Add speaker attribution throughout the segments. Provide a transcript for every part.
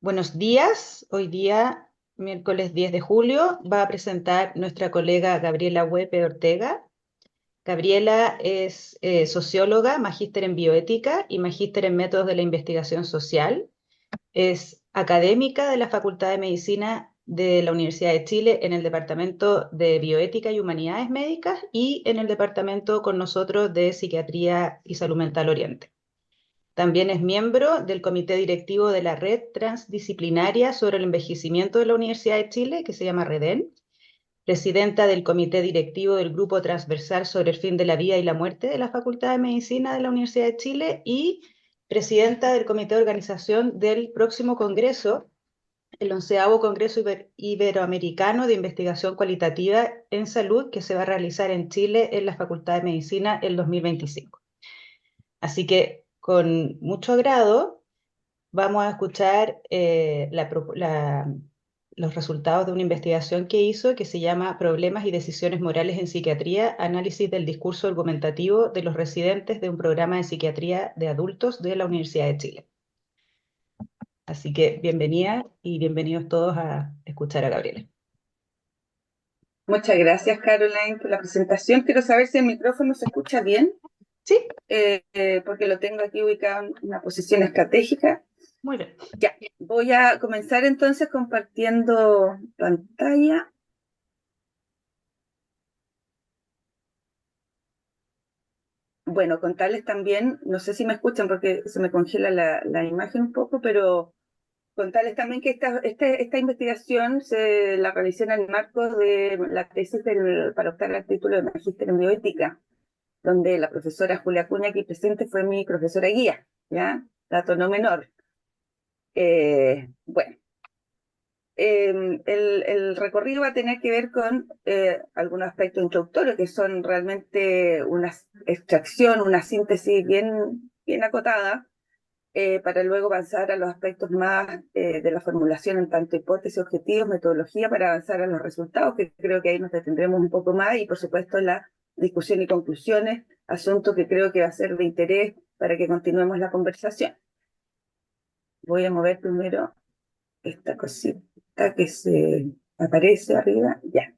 Speaker 1: Buenos días. Hoy día, miércoles 10 de julio, va a presentar nuestra colega Gabriela Huepe Ortega. Gabriela es socióloga, magíster en bioética y magíster en métodos de la investigación social. Es académica de la Facultad de Medicina de la Universidad de Chile en el Departamento de Bioética y Humanidades Médicas y en el Departamento con nosotros de Psiquiatría y Salud Mental Oriente. También es miembro del comité directivo de la Red Transdisciplinaria sobre el Envejecimiento de la Universidad de Chile, que se llama REDEN, presidenta del comité directivo del Grupo Transversal sobre el Fin de la Vida y la Muerte de la Facultad de Medicina de la Universidad de Chile y presidenta del comité de organización del próximo congreso, el 11º Congreso Iberoamericano de Investigación Cualitativa en Salud, que se va a realizar en Chile en la Facultad de Medicina el 2025. Así que con mucho agrado vamos a escuchar los resultados de una investigación que hizo que se llama Problemas y Decisiones Morales en Psiquiatría, análisis del discurso argumentativo de los residentes de un programa de psiquiatría de adultos de la Universidad de Chile. Así que bienvenida y bienvenidos todos a escuchar a Gabriela.
Speaker 2: Muchas gracias, Caroline, por la presentación. Quiero saber si el micrófono se escucha bien,
Speaker 1: Sí,
Speaker 2: porque lo tengo aquí ubicado en una posición estratégica.
Speaker 1: muy bien.
Speaker 2: Ya, voy a comenzar entonces compartiendo pantalla. Bueno, contarles también, no sé si me escuchan porque se me congela la imagen un poco, pero contarles también que esta investigación se la realicé en el marco de la tesis para optar al título de Magíster en Bioética, donde la profesora Julia Acuña, aquí presente, fue mi profesora guía, ¿ya? Dato no menor. Bueno, el recorrido va a tener que ver con algunos aspectos introductorios, que son realmente una extracción, una síntesis bien acotada, para luego avanzar a los aspectos más de la formulación en tanto hipótesis, objetivos, metodología, para avanzar a los resultados, que creo que ahí nos detendremos un poco más, y por supuesto la discusión y conclusiones, asunto que creo que va a ser de interés para que continuemos la conversación. Voy a mover primero esta cosita que se aparece arriba, ya.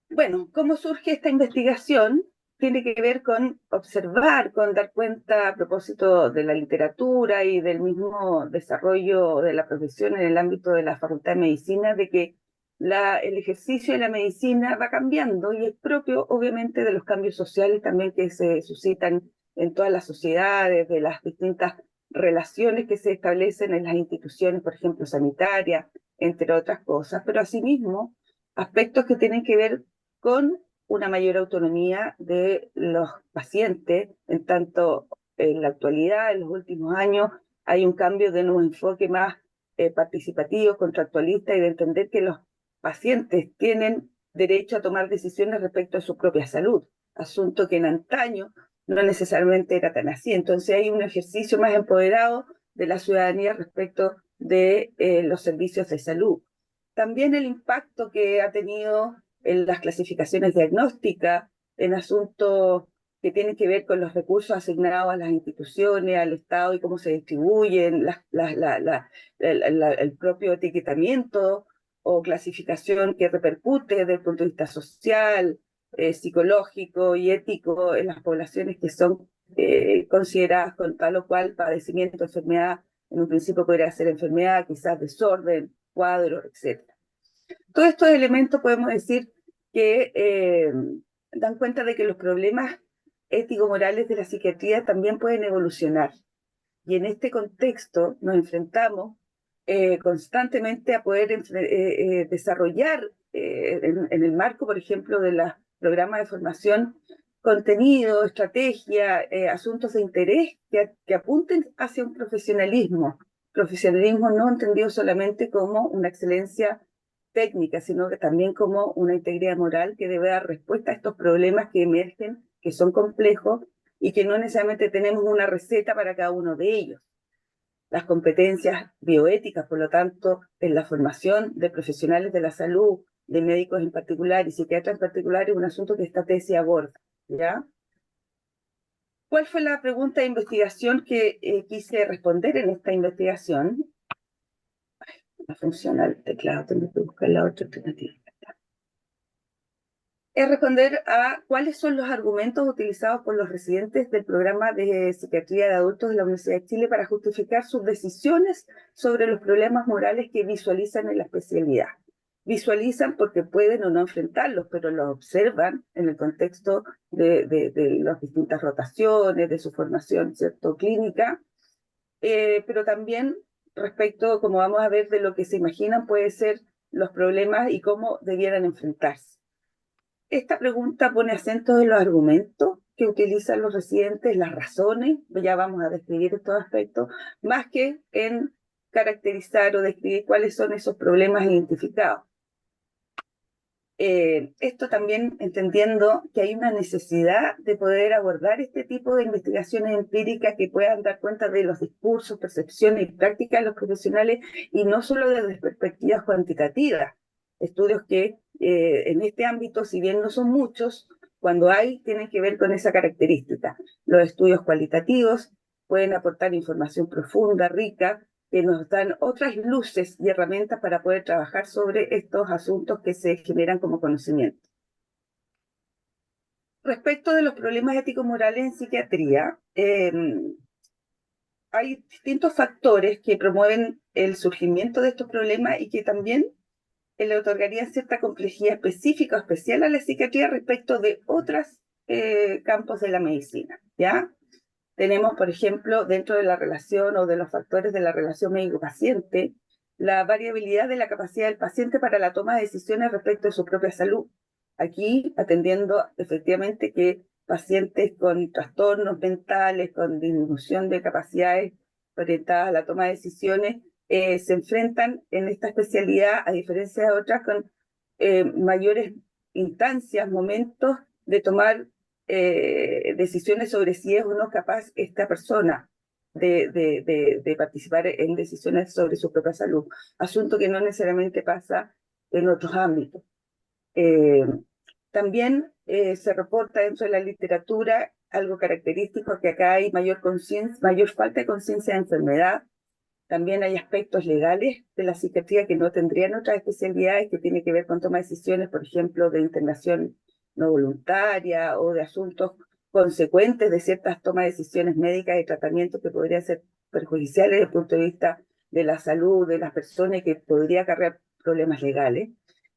Speaker 2: Bueno, ¿cómo surge esta investigación? Tiene que ver con observar, con dar cuenta a propósito de la literatura y del mismo desarrollo de la profesión en el ámbito de la Facultad de Medicina, de que el ejercicio de la medicina va cambiando y es propio, obviamente, de los cambios sociales también que se suscitan en todas las sociedades, de las distintas relaciones que se establecen en las instituciones, por ejemplo, sanitarias, entre otras cosas, pero asimismo aspectos que tienen que ver con una mayor autonomía de los pacientes, en tanto en la actualidad, en los últimos años, hay un cambio de un enfoque más participativo, contractualista, y de entender que los pacientes tienen derecho a tomar decisiones respecto a su propia salud, asunto que en antaño no necesariamente era tan así. Entonces hay un ejercicio más empoderado de la ciudadanía respecto de los servicios de salud. También el impacto que ha tenido en las clasificaciones diagnósticas, en asuntos que tienen que ver con los recursos asignados a las instituciones, al Estado y cómo se distribuyen, el propio etiquetamiento o clasificación que repercute desde el punto de vista social, psicológico y ético en las poblaciones que son consideradas con tal o cual padecimiento, enfermedad. En un principio podría ser enfermedad, quizás desorden, cuadro, etc. Todos estos elementos podemos decir que dan cuenta de que los problemas ético-morales de la psiquiatría también pueden evolucionar. Y en este contexto nos enfrentamos constantemente a poder desarrollar en el marco, por ejemplo, de los programas de formación, contenido, estrategia, asuntos de interés que apunten hacia un profesionalismo. Profesionalismo no entendido solamente como una excelencia técnica, sino que también como una integridad moral que debe dar respuesta a estos problemas que emergen, que son complejos y que no necesariamente tenemos una receta para cada uno de ellos. Las competencias bioéticas, por lo tanto, en la formación de profesionales de la salud, de médicos en particular y psiquiatras en particular, es un asunto que esta tesis aborda, ¿ya? ¿Cuál fue la pregunta de investigación que quise responder en esta investigación? No funciona el teclado, tengo que buscar la otra alternativa. Es responder a cuáles son los argumentos utilizados por los residentes del programa de psiquiatría de adultos de la Universidad de Chile para justificar sus decisiones sobre los problemas morales que visualizan en la especialidad. Visualizan porque pueden o no enfrentarlos, pero los observan en el contexto de las distintas rotaciones, de su formación, ¿cierto?, clínica, pero también respecto, como vamos a ver, de lo que se imaginan puede ser los problemas y cómo debieran enfrentarse. Esta pregunta pone acento en los argumentos que utilizan los residentes, las razones, ya vamos a describir estos aspectos, más que en caracterizar o describir cuáles son esos problemas identificados. Esto también entendiendo que hay una necesidad de poder abordar este tipo de investigaciones empíricas que puedan dar cuenta de los discursos, percepciones y prácticas de los profesionales y no solo desde perspectivas cuantitativas. Estudios que en este ámbito, si bien no son muchos, cuando hay, tienen que ver con esa característica. Los estudios cualitativos pueden aportar información profunda, rica, que nos dan otras luces y herramientas para poder trabajar sobre estos asuntos que se generan como conocimiento. Respecto de los problemas ético-morales en psiquiatría, hay distintos factores que promueven el surgimiento de estos problemas y que también le otorgarían cierta complejidad específica o especial a la psiquiatría respecto de otros campos de la medicina, ¿ya? Tenemos, por ejemplo, dentro de la relación o de los factores de la relación médico-paciente, la variabilidad de la capacidad del paciente para la toma de decisiones respecto de su propia salud. Aquí, atendiendo efectivamente que pacientes con trastornos mentales, con disminución de capacidades orientadas a la toma de decisiones, se enfrentan en esta especialidad, a diferencia de otras, con mayores instancias, momentos de tomar decisiones sobre si es o no capaz esta persona de participar en decisiones sobre su propia salud, asunto que no necesariamente pasa en otros ámbitos. También se reporta dentro de la literatura algo característico, que acá hay mayor falta de conciencia de enfermedad. También hay aspectos legales de la psiquiatría que no tendrían otras especialidades, que tiene que ver con toma de decisiones, por ejemplo, de internación no voluntaria o de asuntos consecuentes de ciertas tomas de decisiones médicas y tratamientos que podrían ser perjudiciales desde el punto de vista de la salud de las personas y que podría acarrear problemas legales.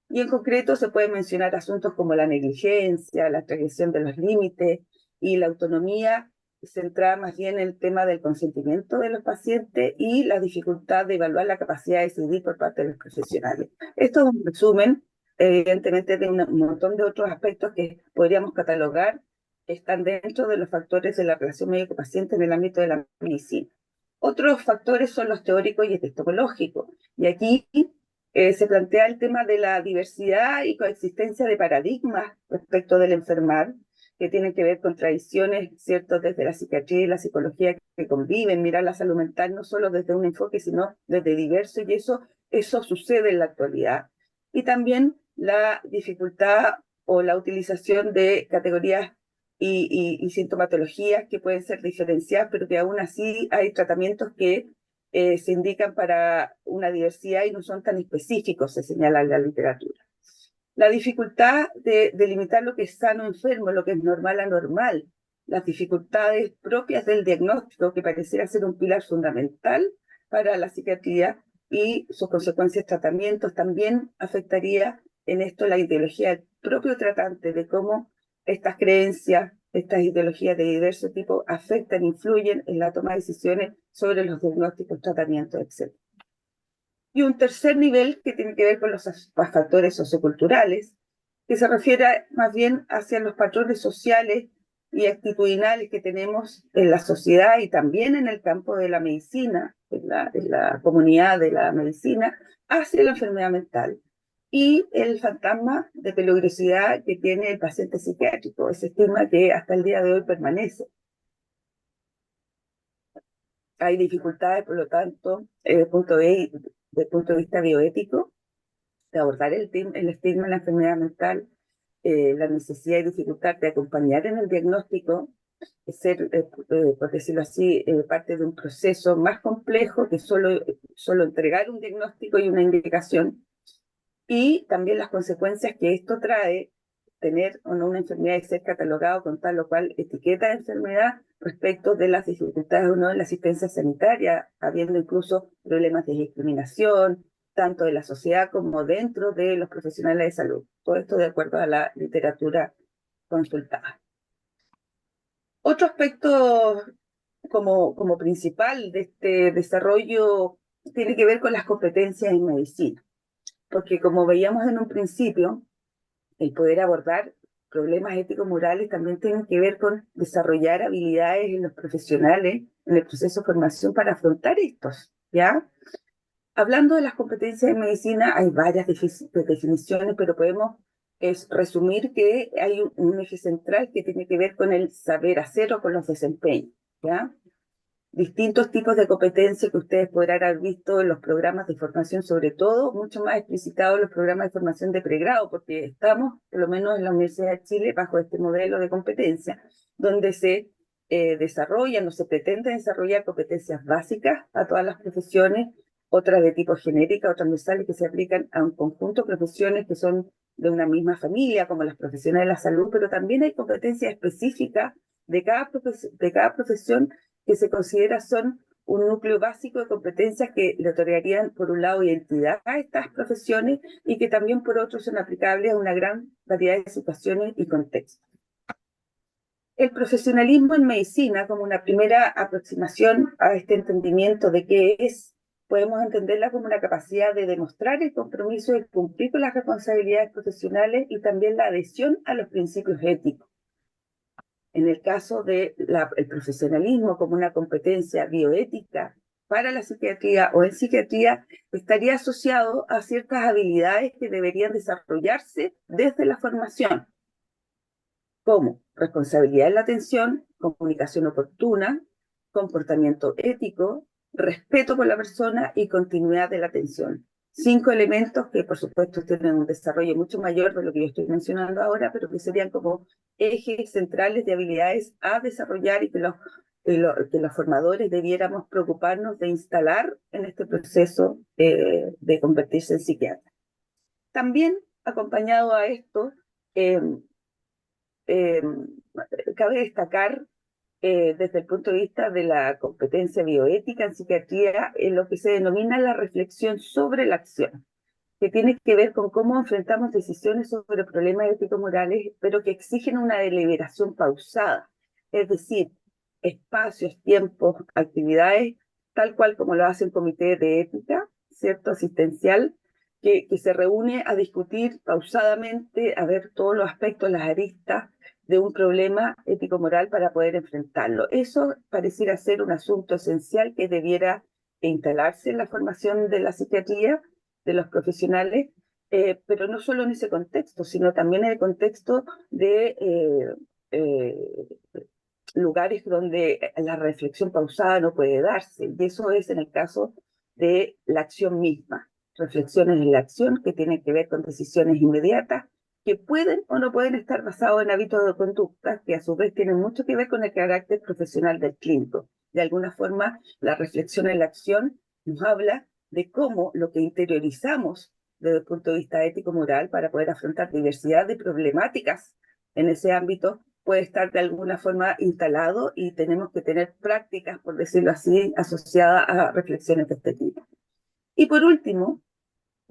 Speaker 2: Y en concreto se pueden mencionar asuntos como la negligencia, la transgresión de los límites y la autonomía, centrada más bien en el tema del consentimiento de los pacientes y la dificultad de evaluar la capacidad de decidir por parte de los profesionales. Esto es un resumen, evidentemente, de un montón de otros aspectos que podríamos catalogar que están dentro de los factores de la relación médico-paciente en el ámbito de la medicina. Otros factores son los teóricos y epistemológicos. Y aquí se plantea el tema de la diversidad y coexistencia de paradigmas respecto del enfermar, que tienen que ver con tradiciones, ¿cierto?, desde la psiquiatría y la psicología que conviven, mirar la salud mental no solo desde un enfoque, sino desde diversos, y eso sucede en la actualidad. Y también la dificultad o la utilización de categorías y sintomatologías que pueden ser diferenciadas, pero que aún así hay tratamientos que se indican para una diversidad y no son tan específicos, se señala en la literatura. La dificultad de delimitar lo que es sano enfermo, lo que es normal anormal, las dificultades propias del diagnóstico, que pareciera ser un pilar fundamental para la psiquiatría, y sus consecuencias tratamientos, también afectaría en esto la ideología del propio tratante, de cómo estas creencias, estas ideologías de diverso tipo afectan, influyen en la toma de decisiones sobre los diagnósticos, tratamientos, etc. Y un tercer nivel que tiene que ver con los factores socioculturales, que se refiere más bien hacia los patrones sociales y actitudinales que tenemos en la sociedad y también en el campo de la medicina, en la comunidad de la medicina, hacia la enfermedad mental. Y el fantasma de peligrosidad que tiene el paciente psiquiátrico, ese estigma que hasta el día de hoy permanece. Hay dificultades, por lo tanto, desde el punto de vista bioético, de abordar el estigma en la enfermedad mental, la necesidad y dificultad de acompañar en el diagnóstico ser, por decirlo así, parte de un proceso más complejo que solo entregar un diagnóstico y una indicación, y también las consecuencias que esto trae, tener o no una enfermedad y ser catalogado con tal o cual etiqueta de enfermedad respecto de las dificultades o no en la asistencia sanitaria, habiendo incluso problemas de discriminación, tanto de la sociedad como dentro de los profesionales de salud. Todo esto de acuerdo a la literatura consultada. Otro aspecto como principal de este desarrollo tiene que ver con las competencias en medicina, porque como veíamos en un principio, el poder abordar problemas ético-morales también tiene que ver con desarrollar habilidades en los profesionales en el proceso de formación para afrontar estos, ¿ya? Hablando de las competencias en medicina, hay varias definiciones, pero podemos resumir que hay un eje central que tiene que ver con el saber hacer o con los desempeños, ¿ya? Distintos tipos de competencias que ustedes podrán haber visto en los programas de formación, sobre todo, mucho más explicitados en los programas de formación de pregrado, porque estamos, por lo menos en la Universidad de Chile, bajo este modelo de competencia, donde se desarrollan o se pretende desarrollar competencias básicas a todas las profesiones, otras de tipo genérica, otras transversales que se aplican a un conjunto de profesiones que son de una misma familia, como las profesiones de la salud, pero también hay competencias específicas de cada profesión que se considera son un núcleo básico de competencias que le otorgarían, por un lado, identidad a estas profesiones y que también, por otro, son aplicables a una gran variedad de situaciones y contextos. El profesionalismo en medicina, como una primera aproximación a este entendimiento de qué es, podemos entenderla como una capacidad de demostrar el compromiso de cumplir con las responsabilidades profesionales y también la adhesión a los principios éticos. En el caso del profesionalismo como una competencia bioética para la psiquiatría o en psiquiatría, estaría asociado a ciertas habilidades que deberían desarrollarse desde la formación, como responsabilidad en la atención, comunicación oportuna, comportamiento ético, respeto por la persona y continuidad de la atención. 5 elementos que, por supuesto, tienen un desarrollo mucho mayor de lo que yo estoy mencionando ahora, pero que serían como ejes centrales de habilidades a desarrollar y que los formadores debiéramos preocuparnos de instalar en este proceso de convertirse en psiquiatra. También, acompañado a esto, eh, eh, cabe destacar desde el punto de vista de la competencia bioética en psiquiatría, en lo que se denomina la reflexión sobre la acción, que tiene que ver con cómo enfrentamos decisiones sobre problemas ético-morales, pero que exigen una deliberación pausada, es decir, espacios, tiempos, actividades, tal cual como lo hace un comité de ética, ¿cierto? Asistencial, que se reúne a discutir pausadamente, a ver todos los aspectos, las aristas de un problema ético-moral para poder enfrentarlo. Eso pareciera ser un asunto esencial que debiera instalarse en la formación de la psiquiatría, de los profesionales, pero no solo en ese contexto, sino también en el contexto de lugares donde la reflexión pausada no puede darse, y eso es en el caso de la acción misma, reflexiones en la acción que tienen que ver con decisiones inmediatas, que pueden o no pueden estar basados en hábitos de conducta, que a su vez tienen mucho que ver con el carácter profesional del clínico. De alguna forma, la reflexión en la acción nos habla de cómo lo que interiorizamos desde el punto de vista ético-moral para poder afrontar diversidad de problemáticas en ese ámbito puede estar de alguna forma instalado y tenemos que tener prácticas, por decirlo así, asociadas a reflexiones de este tipo. Y por último,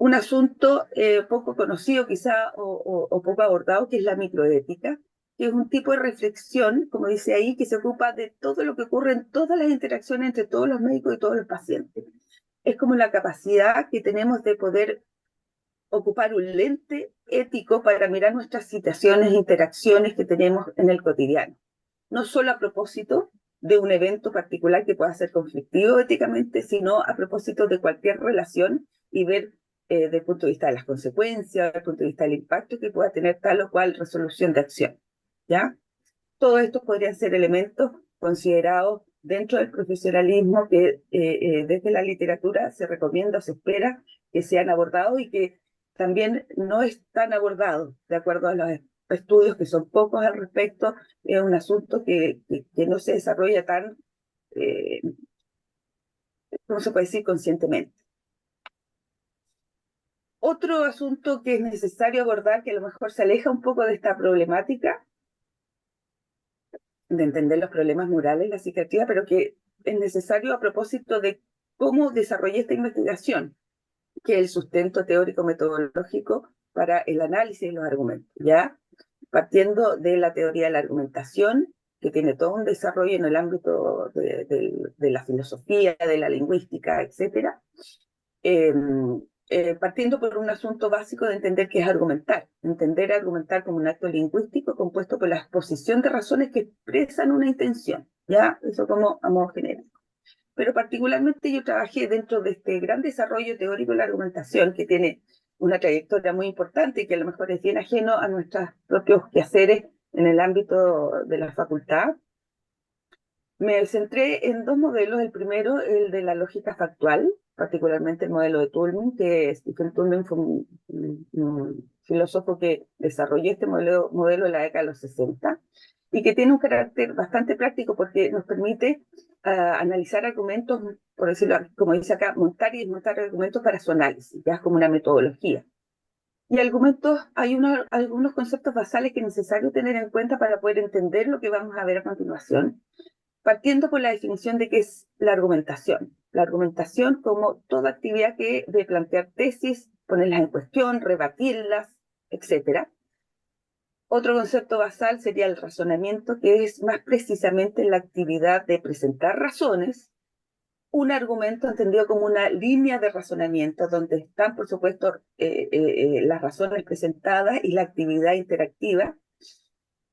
Speaker 2: un asunto poco conocido quizá o poco abordado, que es la microética, que es un tipo de reflexión, como dice ahí, que se ocupa de todo lo que ocurre en todas las interacciones entre todos los médicos y todos los pacientes. Es como la capacidad que tenemos de poder ocupar un lente ético para mirar nuestras situaciones e interacciones que tenemos en el cotidiano. No solo a propósito de un evento particular que pueda ser conflictivo éticamente, sino a propósito de cualquier relación y ver desde el punto de vista de las consecuencias, desde el punto de vista del impacto que pueda tener tal o cual resolución de acción. ¿Ya? Todos estos podrían ser elementos considerados dentro del profesionalismo que desde la literatura se recomienda o se espera que sean abordados y que también no están abordados de acuerdo a los estudios que son pocos al respecto, es un asunto que no se desarrolla tan, eh, ¿cómo se puede decir?, conscientemente. Otro asunto que es necesario abordar, que a lo mejor se aleja un poco de esta problemática, de entender los problemas morales en la psiquiatría, pero que es necesario a propósito de cómo desarrollé esta investigación, que es el sustento teórico metodológico para el análisis de los argumentos, ¿ya? Partiendo de la teoría de la argumentación, que tiene todo un desarrollo en el ámbito de la filosofía, de la lingüística, etcétera, eh, partiendo por un asunto básico de entender qué es argumentar. Entender argumentar como un acto lingüístico compuesto por la exposición de razones que expresan una intención, ¿ya? Eso como a modo general. Pero particularmente yo trabajé dentro de este gran desarrollo teórico de la argumentación, que tiene una trayectoria muy importante y que a lo mejor es bien ajeno a nuestros propios quehaceres en el ámbito de la facultad. Me centré en dos modelos. El primero, el de la lógica factual, particularmente el modelo de Tullman, que Stephen Tullman fue un filósofo que desarrolló este modelo en la década de los 60 y que tiene un carácter bastante práctico porque nos permite analizar argumentos, por decirlo como dice acá, montar y desmontar argumentos para su análisis, ya es como una metodología. Y argumentos, hay algunos conceptos basales que es necesario tener en cuenta para poder entender lo que vamos a ver a continuación, partiendo por la definición de qué es la argumentación. La argumentación como toda actividad que de plantear tesis, ponerlas en cuestión, rebatirlas, etc. Otro concepto basal sería el razonamiento, que es más precisamente la actividad de presentar razones, un argumento entendido como una línea de razonamiento, donde están, por supuesto, las razones presentadas y la actividad interactiva.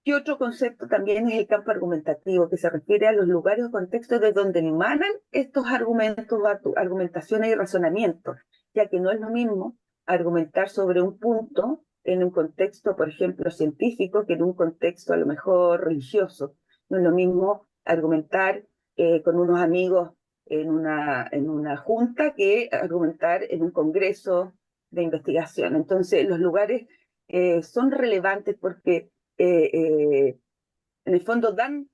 Speaker 2: Y otro concepto también es el campo argumentativo, que se refiere a los lugares o contextos de donde emanan estos argumentos, argumentaciones y razonamientos, ya que no es lo mismo argumentar sobre un punto en un contexto, por ejemplo, científico, que en un contexto a lo mejor religioso. No es lo mismo argumentar con unos amigos en una junta que argumentar en un congreso de investigación. Entonces, los lugares son relevantes porque en el fondo dan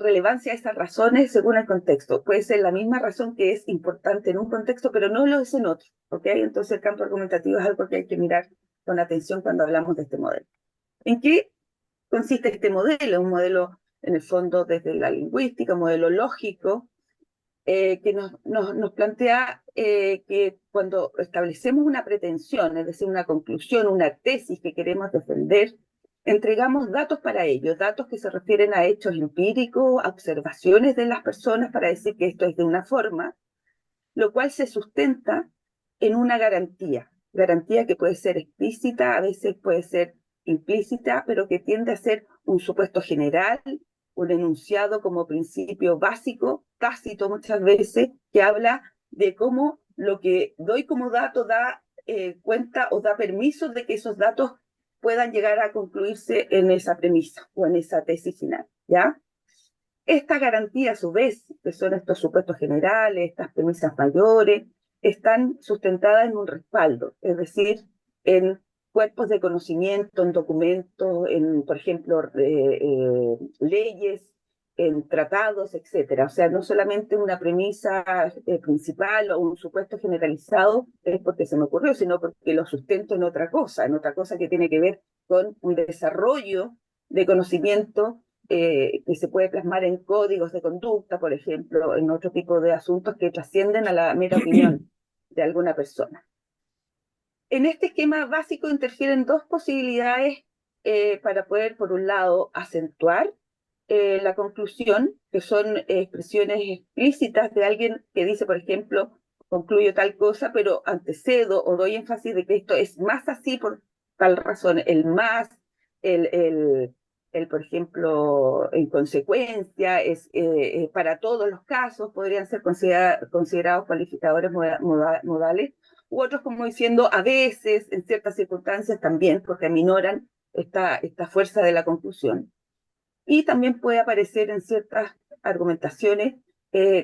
Speaker 2: relevancia a esas razones según el contexto. Puede ser la misma razón que es importante en un contexto, pero no lo es en otro, ¿ok? Entonces el campo argumentativo es algo que hay que mirar con atención cuando hablamos de este modelo. ¿En qué consiste este modelo? Un modelo, en el fondo, desde la lingüística, un modelo lógico, que nos plantea que cuando establecemos una pretensión, es decir, una conclusión, una tesis que queremos defender, entregamos datos para ello, datos que se refieren a hechos empíricos, a observaciones de las personas para decir que esto es de una forma, lo cual se sustenta en una garantía que puede ser explícita, a veces puede ser implícita, pero que tiende a ser un supuesto general, un enunciado como principio básico, tácito muchas veces, que habla de cómo lo que doy como dato da cuenta o da permiso de que esos datos puedan llegar a concluirse en esa premisa o en esa tesis final, ¿ya? Esta garantía, a su vez, que son estos supuestos generales, estas premisas mayores, están sustentadas en un respaldo, es decir, en cuerpos de conocimiento, en documentos, en, por ejemplo, leyes, en tratados, etcétera. O sea, no solamente una premisa principal o un supuesto generalizado es porque se me ocurrió, sino porque lo sustento en otra cosa que tiene que ver con un desarrollo de conocimiento que se puede plasmar en códigos de conducta, por ejemplo, en otro tipo de asuntos que trascienden a la mera opinión de alguna persona. En este esquema básico interfieren dos posibilidades para poder, por un lado, acentuar la conclusión, que son expresiones explícitas de alguien que dice, por ejemplo, concluyo tal cosa, pero antecedo o doy énfasis de que esto es más así por tal razón. El más, por ejemplo, en consecuencia, es para todos los casos, podrían ser considerados cualificadores modales, u otros como diciendo a veces, en ciertas circunstancias también, porque aminoran esta fuerza de la conclusión. Y también puede aparecer en ciertas argumentaciones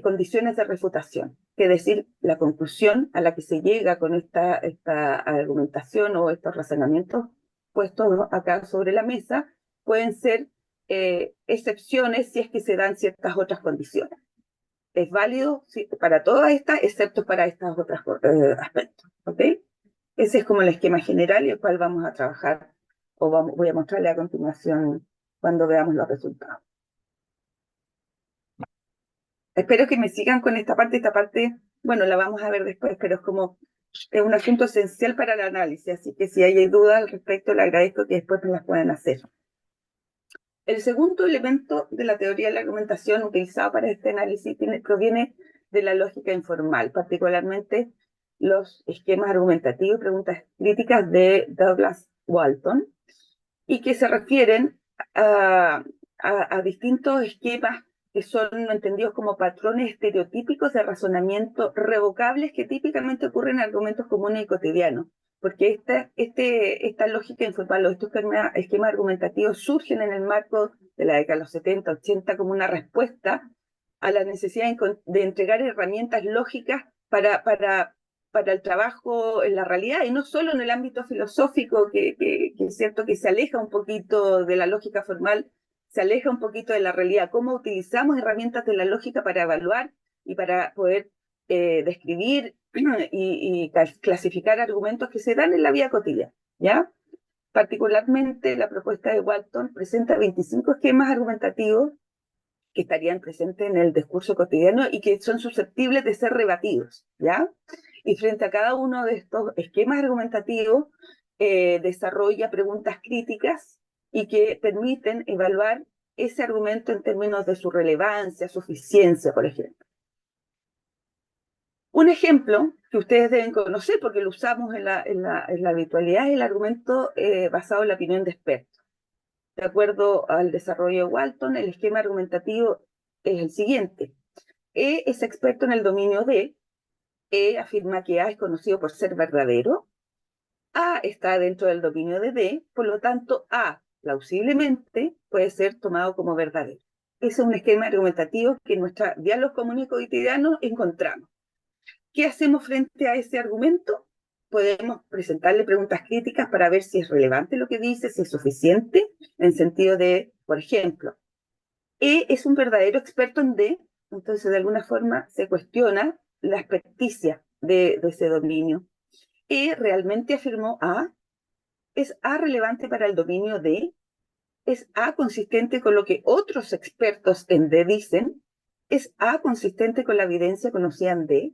Speaker 2: condiciones de refutación, que es decir, la conclusión a la que se llega con esta argumentación o estos razonamientos puestos acá sobre la mesa pueden ser excepciones si es que se dan ciertas otras condiciones. Es válido para todas estas, excepto para estos otros aspectos. ¿Ok? Ese es como el esquema general y el cual vamos a trabajar, o voy a mostrarle a continuación cuando veamos los resultados. Espero que me sigan con esta parte, bueno, la vamos a ver después, pero es un asunto esencial para el análisis, así que si hay dudas al respecto, le agradezco que después me las puedan hacer. El segundo elemento de la teoría de la argumentación utilizado para este análisis proviene de la lógica informal, particularmente los esquemas argumentativos y preguntas críticas de Douglas Walton, y que se refieren a distintos esquemas que son entendidos como patrones estereotípicos de razonamiento revocables que típicamente ocurren en argumentos comunes y cotidianos, porque esta lógica informal o estos esquemas argumentativos surgen en el marco de la década de los 70, 80 como una respuesta a la necesidad de entregar herramientas lógicas para el trabajo en la realidad, y no solo en el ámbito filosófico, que es cierto que se aleja un poquito de la lógica formal, se aleja un poquito de la realidad, cómo utilizamos herramientas de la lógica para evaluar y para poder describir y clasificar argumentos que se dan en la vida cotidiana, ¿ya? Particularmente la propuesta de Walton presenta 25 esquemas argumentativos que estarían presentes en el discurso cotidiano y que son susceptibles de ser rebatidos, ¿ya? Y frente a cada uno de estos esquemas argumentativos, desarrolla preguntas críticas y que permiten evaluar ese argumento en términos de su relevancia, su eficiencia, por ejemplo. Un ejemplo que ustedes deben conocer porque lo usamos en la habitualidad es el argumento basado en la opinión de expertos. De acuerdo al desarrollo de Walton, el esquema argumentativo es el siguiente. E es experto en el dominio de, E afirma que A es conocido por ser verdadero, A está dentro del dominio de D, por lo tanto A, plausiblemente, puede ser tomado como verdadero. Ese es un esquema argumentativo que en nuestro diálogo común y cotidiano encontramos. ¿Qué hacemos frente a ese argumento? Podemos presentarle preguntas críticas para ver si es relevante lo que dice, si es suficiente, en sentido de, por ejemplo, E es un verdadero experto en D, entonces de alguna forma se cuestiona la experticia de ese dominio. E realmente afirmó A, ¿es A relevante para el dominio D? ¿Es A consistente con lo que otros expertos en D dicen? ¿Es A consistente con la evidencia conocida en D?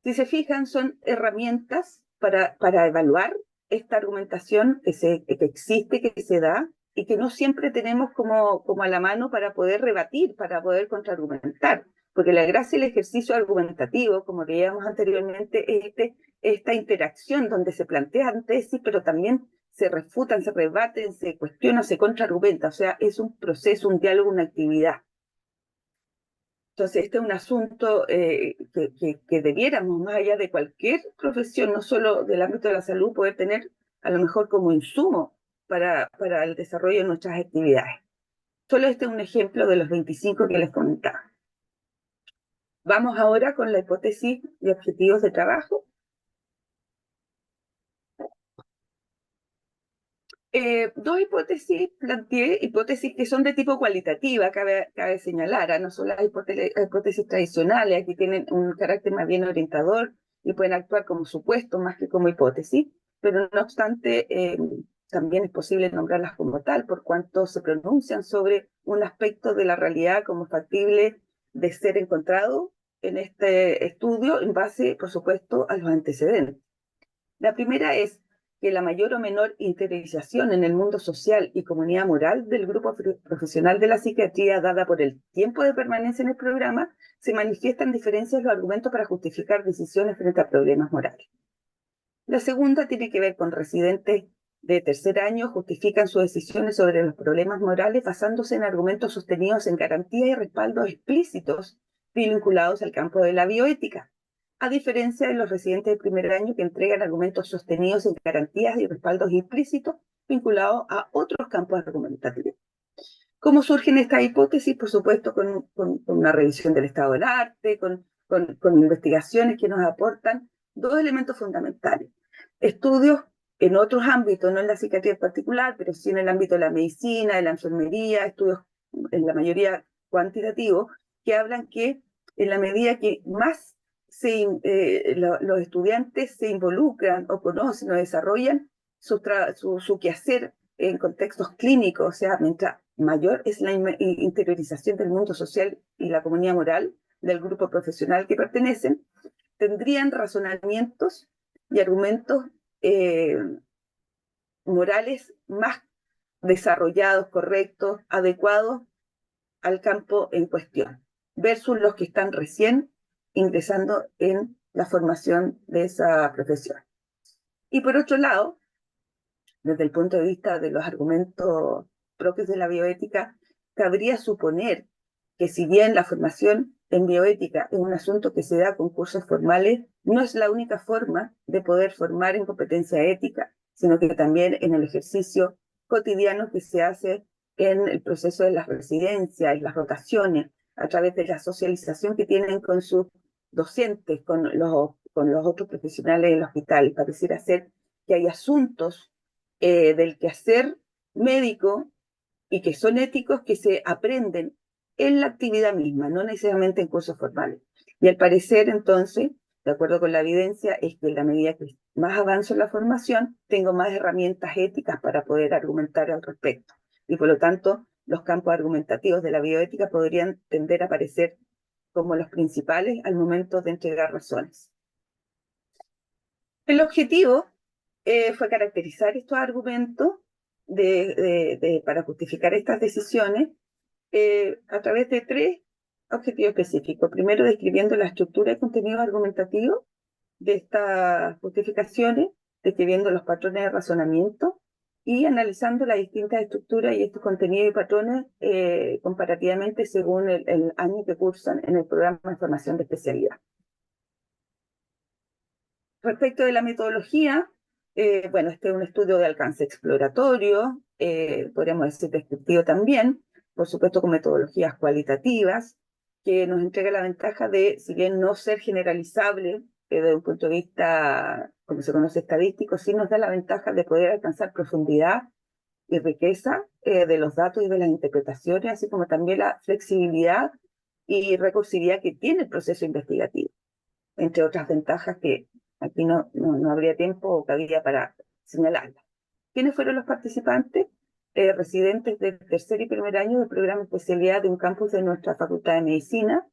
Speaker 2: Si se fijan, son herramientas para evaluar esta argumentación que existe, que se da, y que no siempre tenemos como a la mano para poder rebatir, para poder contraargumentar. Porque la gracia del ejercicio argumentativo, como veíamos anteriormente, es esta interacción donde se plantean tesis, pero también se refutan, se rebaten, se cuestionan, se contraargumenta. O sea, es un proceso, un diálogo, una actividad. Entonces, este es un asunto que debiéramos, más allá de cualquier profesión, no solo del ámbito de la salud, poder tener a lo mejor como insumo para el desarrollo de nuestras actividades. Solo este es un ejemplo de los 25 que les comentaba. Vamos ahora con la hipótesis de objetivos de trabajo. Dos hipótesis planteé, hipótesis que son de tipo cualitativa, cabe señalar, no son las hipótesis tradicionales, que tienen un carácter más bien orientador y pueden actuar como supuesto más que como hipótesis, pero no obstante, también es posible nombrarlas como tal, por cuanto se pronuncian sobre un aspecto de la realidad como factible de ser encontrado en este estudio en base, por supuesto, a los antecedentes. La primera es que la mayor o menor interiorización en el mundo social y comunidad moral del grupo profesional de la psiquiatría dada por el tiempo de permanencia en el programa se manifiesta en diferencias los argumentos para justificar decisiones frente a problemas morales. La segunda tiene que ver con residentes de tercer año justifican sus decisiones sobre los problemas morales basándose en argumentos sostenidos en garantías y respaldos explícitos vinculados al campo de la bioética, a diferencia de los residentes de primer año que entregan argumentos sostenidos en garantías y respaldos implícitos vinculados a otros campos argumentativos. ¿Cómo surgen estas hipótesis? Por supuesto, con una revisión del estado del arte, con investigaciones que nos aportan dos elementos fundamentales. Estudios en otros ámbitos, no en la psiquiatría en particular, pero sí en el ámbito de la medicina, de la enfermería, estudios en la mayoría cuantitativos, que hablan que en la medida que más los estudiantes se involucran o conocen o desarrollan su quehacer en contextos clínicos, o sea, mientras mayor es la interiorización del mundo social y la comunidad moral del grupo profesional que pertenecen, tendrían razonamientos y argumentos eh, morales más desarrollados, correctos, adecuados al campo en cuestión, versus los que están recién ingresando en la formación de esa profesión. Y por otro lado, desde el punto de vista de los argumentos propios de la bioética, cabría suponer que si bien la formación en bioética es un asunto que se da con cursos formales, no es la única forma de poder formar en competencia ética, sino que también en el ejercicio cotidiano que se hace en el proceso de las residencias y las rotaciones, a través de la socialización que tienen con sus docentes, con los otros profesionales del hospital. Pareciera ser que hay asuntos del quehacer médico y que son éticos que se aprenden en la actividad misma, no necesariamente en cursos formales. Y al parecer, entonces, de acuerdo con la evidencia, es que en la medida que más avanzo en la formación, tengo más herramientas éticas para poder argumentar al respecto. Y por lo tanto, los campos argumentativos de la bioética podrían tender a aparecer como los principales al momento de entregar razones. El objetivo fue caracterizar estos argumentos para justificar estas decisiones a través de tres objetivos específicos. Primero, describiendo la estructura y contenido argumentativo de estas justificaciones, describiendo los patrones de razonamiento y analizando las distintas estructuras y estos contenidos y patrones comparativamente según el año que cursan en el programa de formación de especialidad. Respecto de la metodología, bueno, este es un estudio de alcance exploratorio, podríamos decir descriptivo también, por supuesto con metodologías cualitativas, que nos entrega la ventaja de, si bien no ser generalizable desde un punto de vista, como se conoce, estadístico, sí nos da la ventaja de poder alcanzar profundidad y riqueza de los datos y de las interpretaciones, así como también la flexibilidad y recursividad que tiene el proceso investigativo, entre otras ventajas que aquí no habría tiempo o cabida para señalarlas. ¿Quiénes fueron los participantes? Residentes del tercer y primer año del programa de especialidad de un campus de nuestra Facultad de Medicina.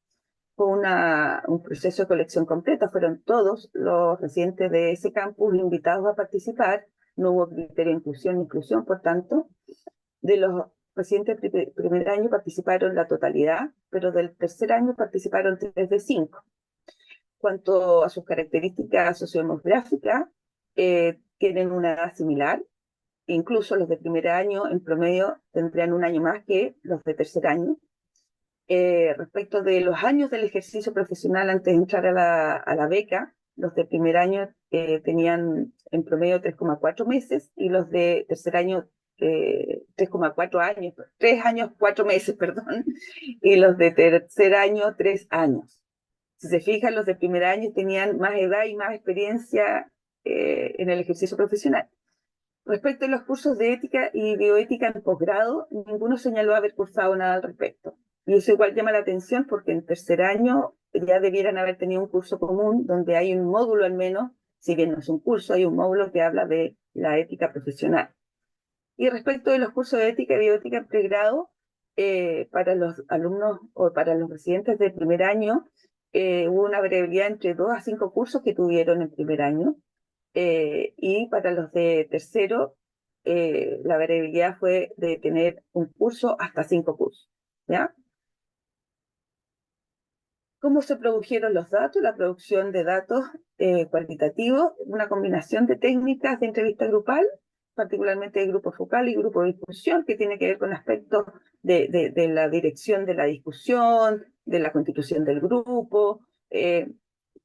Speaker 2: Fue un proceso de colección completa, fueron todos los residentes de ese campus invitados a participar, no hubo criterio de inclusión ni exclusión, por tanto, de los residentes del primer año participaron la totalidad, pero del tercer año participaron 3 de 5. Cuanto a sus características sociodemográficas, tienen una edad similar, incluso los de primer año en promedio tendrían un año más que los de tercer año. Respecto de los años del ejercicio profesional antes de entrar a la beca, los de primer año tenían en promedio 3,4 meses y los de tercer año 3,4 años, 3 años, 4 meses, perdón, y los de tercer año 3 años. Si se fijan, los de primer año tenían más edad y más experiencia en el ejercicio profesional. Respecto a los cursos de ética y bioética en posgrado, ninguno señaló haber cursado nada al respecto. Y eso igual llama la atención porque en tercer año ya debieran haber tenido un curso común donde hay un módulo al menos, si bien no es un curso, hay un módulo que habla de la ética profesional. Y respecto de los cursos de ética y bioética en pregrado, para los alumnos o para los residentes del primer año, hubo una variabilidad entre 2 a 5 cursos que tuvieron en primer año, y para los de tercero, la variabilidad fue de tener un curso hasta 5 cursos, ¿ya? ¿Cómo se produjeron los datos? La producción de datos cuantitativos, una combinación de técnicas de entrevista grupal, particularmente de grupo focal y grupo de discusión, que tiene que ver con aspectos de la dirección de la discusión, de la constitución del grupo, que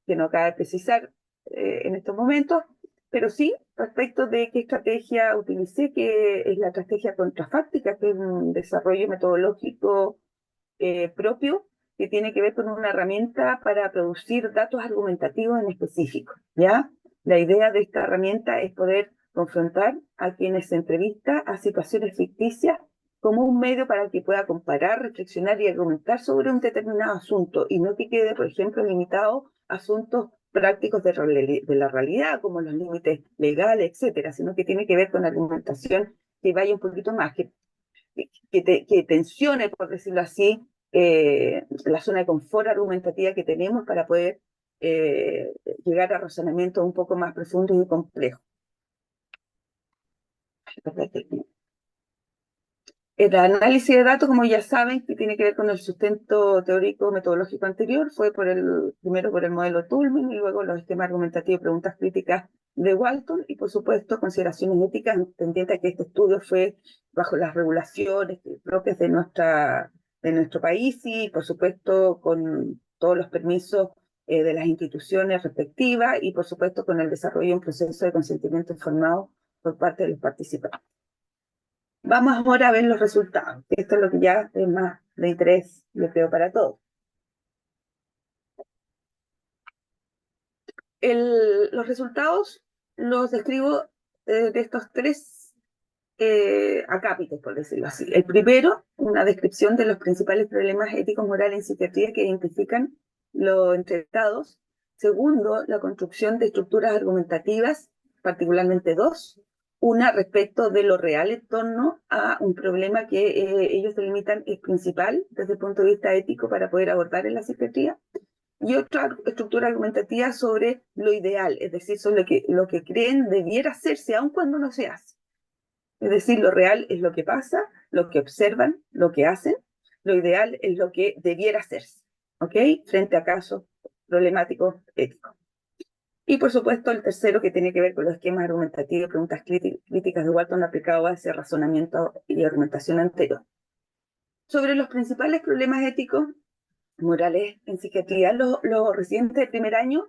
Speaker 2: no cabe precisar en estos momentos, pero sí respecto de qué estrategia utilicé, que es la estrategia contrafáctica, que es un desarrollo metodológico propio que tiene que ver con una herramienta para producir datos argumentativos en específico, ¿ya? La idea de esta herramienta es poder confrontar a quienes se entrevista a situaciones ficticias como un medio para que pueda comparar, reflexionar y argumentar sobre un determinado asunto, y no que quede, por ejemplo, limitado a asuntos prácticos de la realidad, como los límites legales, etcétera, sino que tiene que ver con argumentación que vaya un poquito más, que tensione, por decirlo así, la zona de confort argumentativa que tenemos para poder llegar a razonamientos un poco más profundos y complejos. El análisis de datos, como ya saben, que tiene que ver con el sustento teórico metodológico anterior, fue primero por el modelo Toulmin y luego los esquemas argumentativos y preguntas críticas de Walton, y por supuesto consideraciones éticas tendientes a que este estudio fue bajo las regulaciones propias de nuestro país y por supuesto con todos los permisos de las instituciones respectivas y por supuesto con el desarrollo de un proceso de consentimiento informado por parte de los participantes. Vamos ahora a ver los resultados. Esto es lo que ya es más de interés, yo creo, para todos. Los resultados los describo de estos tres acápites, por decirlo así. El primero, una descripción de los principales problemas éticos morales en psiquiatría que identifican los entrevistados. Segundo, la construcción de estructuras argumentativas, particularmente dos. Una respecto de lo real en torno a un problema que ellos delimitan es principal desde el punto de vista ético para poder abordar en la psiquiatría. Y otra estructura argumentativa sobre lo ideal, es decir, sobre lo que creen debiera hacerse, aun cuando no se hace. Es decir, lo real es lo que pasa, lo que observan, lo que hacen. Lo ideal es lo que debiera hacerse, ¿ok? Frente a casos problemáticos éticos. Y por supuesto, el tercero, que tiene que ver con los esquemas argumentativos y preguntas críticas de Walton aplicado a ese razonamiento y argumentación anterior. Sobre los principales problemas éticos morales en psiquiatría, los residentes de primer año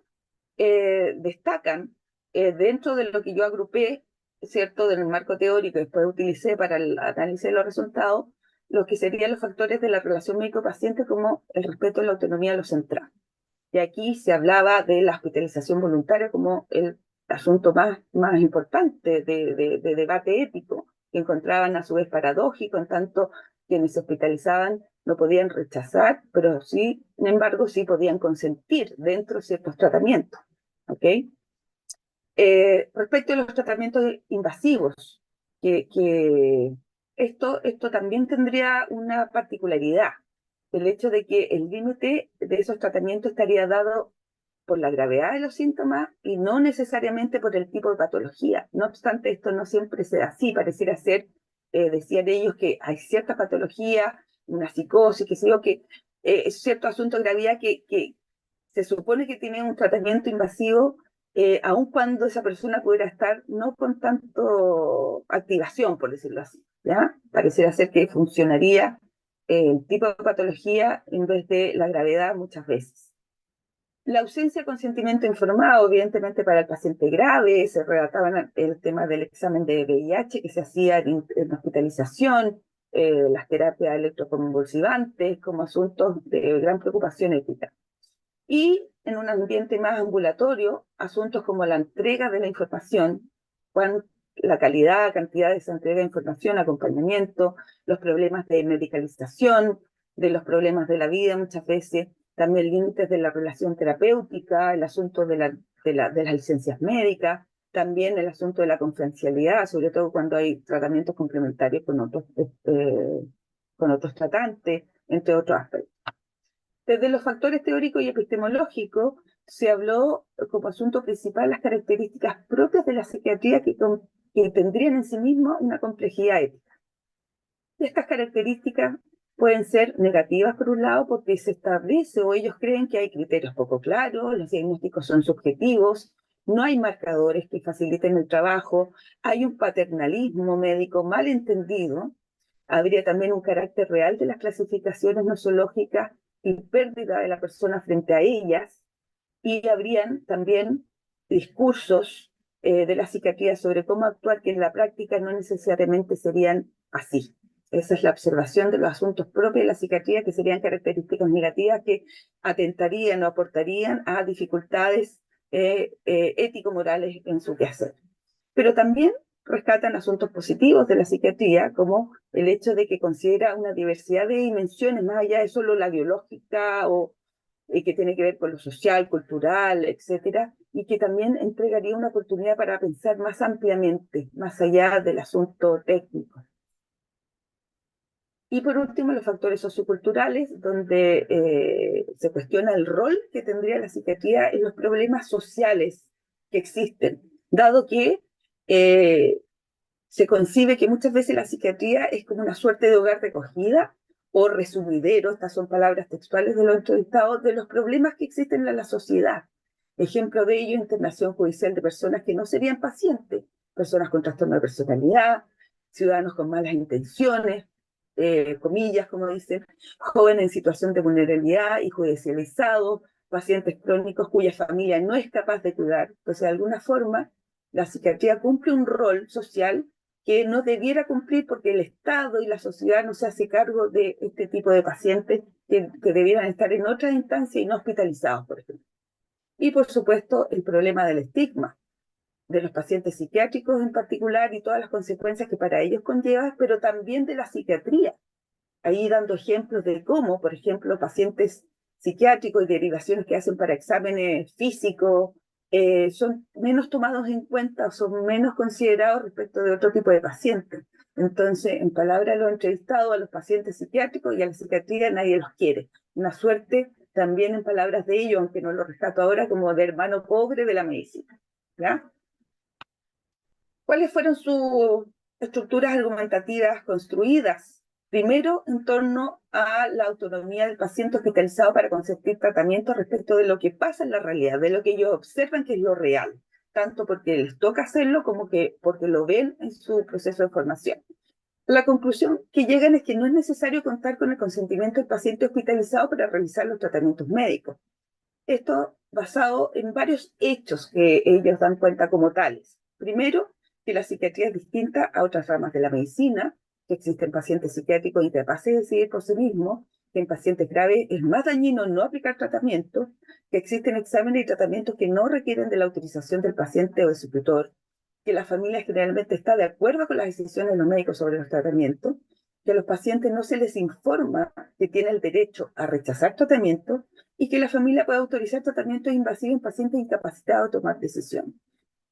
Speaker 2: destacan dentro de lo que yo agrupé, ¿cierto?, del marco teórico y después utilicé para el análisis de los resultados, lo que serían los factores de la relación médico-paciente como el respeto a la autonomía de lo central. Y aquí se hablaba de la hospitalización voluntaria como el asunto más importante de debate ético, que encontraban a su vez paradójico, en tanto quienes se hospitalizaban no podían rechazar, pero sí, sin embargo, sí podían consentir dentro de ciertos tratamientos. ¿Ok? Respecto a los tratamientos invasivos, que esto también tendría una particularidad, el hecho de que el límite de esos tratamientos estaría dado por la gravedad de los síntomas y no necesariamente por el tipo de patología. No obstante, esto no siempre se da así, pareciera ser, decían ellos que hay cierta patología, una psicosis, que sé yo, que es cierto asunto de gravedad que se supone que tiene un tratamiento invasivo, aun cuando esa persona pudiera estar no con tanto activación, por decirlo así, ¿ya? Pareciera ser que funcionaría el tipo de patología en vez de la gravedad muchas veces. La ausencia de consentimiento informado, evidentemente para el paciente grave, se relataban el tema del examen de VIH que se hacía en hospitalización, las terapias electroconvulsivantes como asuntos de gran preocupación ética. Y en un ambiente más ambulatorio, asuntos como la entrega de la información, la calidad, cantidad de esa entrega de información, acompañamiento, los problemas de medicalización, de los problemas de la vida muchas veces, también límites de la relación terapéutica, el asunto de las licencias médicas, también el asunto de la confidencialidad, sobre todo cuando hay tratamientos complementarios con otros tratantes, entre otros aspectos. Desde los factores teóricos y epistemológicos se habló como asunto principal las características propias de la psiquiatría que tendrían en sí mismas una complejidad ética. Estas características pueden ser negativas por un lado porque se establece o ellos creen que hay criterios poco claros, los diagnósticos son subjetivos, no hay marcadores que faciliten el trabajo, hay un paternalismo médico mal entendido, habría también un carácter real de las clasificaciones nosológicas y pérdida de la persona frente a ellas, y habrían también discursos de la psiquiatría sobre cómo actuar que en la práctica no necesariamente serían así. Esa es la observación de los asuntos propios de la psiquiatría, que serían características negativas que atentarían o aportarían a dificultades ético-morales en su quehacer. pero también rescatan asuntos positivos de la psiquiatría, como el hecho de que considera una diversidad de dimensiones, más allá de solo la biológica o que tiene que ver con lo social, cultural, etcétera, y que también entregaría una oportunidad para pensar más ampliamente, más allá del asunto técnico. Y por último, los factores socioculturales, donde se cuestiona el rol que tendría la psiquiatría en los problemas sociales que existen, dado que se concibe que muchas veces la psiquiatría es como una suerte de hogar de acogida o resumidero, estas son palabras textuales de los entrevistados, de los problemas que existen en la sociedad. Ejemplo de ello, internación judicial de personas que no serían pacientes, personas con trastorno de personalidad, ciudadanos con malas intenciones, comillas, como dicen, jóvenes en situación de vulnerabilidad y judicializados, pacientes crónicos cuya familia no es capaz de cuidar. Entonces, de alguna forma, la psiquiatría cumple un rol social que no debiera cumplir porque el Estado y la sociedad no se hace cargo de este tipo de pacientes que debieran estar en otra instancia y no hospitalizados, por ejemplo. Y por supuesto, el problema del estigma de los pacientes psiquiátricos en particular y todas las consecuencias que para ellos conlleva, pero también de la psiquiatría. Ahí dando ejemplos de cómo, por ejemplo, pacientes psiquiátricos y derivaciones que hacen para exámenes físicos son menos tomados en cuenta o son menos considerados respecto de otro tipo de pacientes. Entonces, en palabras de los entrevistados, a los pacientes psiquiátricos y a la psiquiatría nadie los quiere. Una suerte también en palabras de ellos, aunque no lo rescato ahora, como de hermano pobre de la medicina. ¿Ya? ¿Cuáles fueron sus estructuras argumentativas construidas? Primero, en torno a la autonomía del paciente hospitalizado para consentir tratamiento respecto de lo que pasa en la realidad, de lo que ellos observan que es lo real, tanto porque les toca hacerlo como que porque lo ven en su proceso de formación. La conclusión que llegan es que no es necesario contar con el consentimiento del paciente hospitalizado para realizar los tratamientos médicos. Esto basado en varios hechos que ellos dan cuenta como tales. Primero, que la psiquiatría es distinta a otras ramas de la medicina, que existen pacientes psiquiátricos incapaces de decidir por sí mismos, que en pacientes graves es más dañino no aplicar tratamiento, que existen exámenes y tratamientos que no requieren de la autorización del paciente o de su tutor, que la familia generalmente está de acuerdo con las decisiones de los médicos sobre los tratamientos, que a los pacientes no se les informa que tienen el derecho a rechazar tratamiento y que la familia puede autorizar tratamientos invasivos en pacientes incapacitados de tomar decisiones.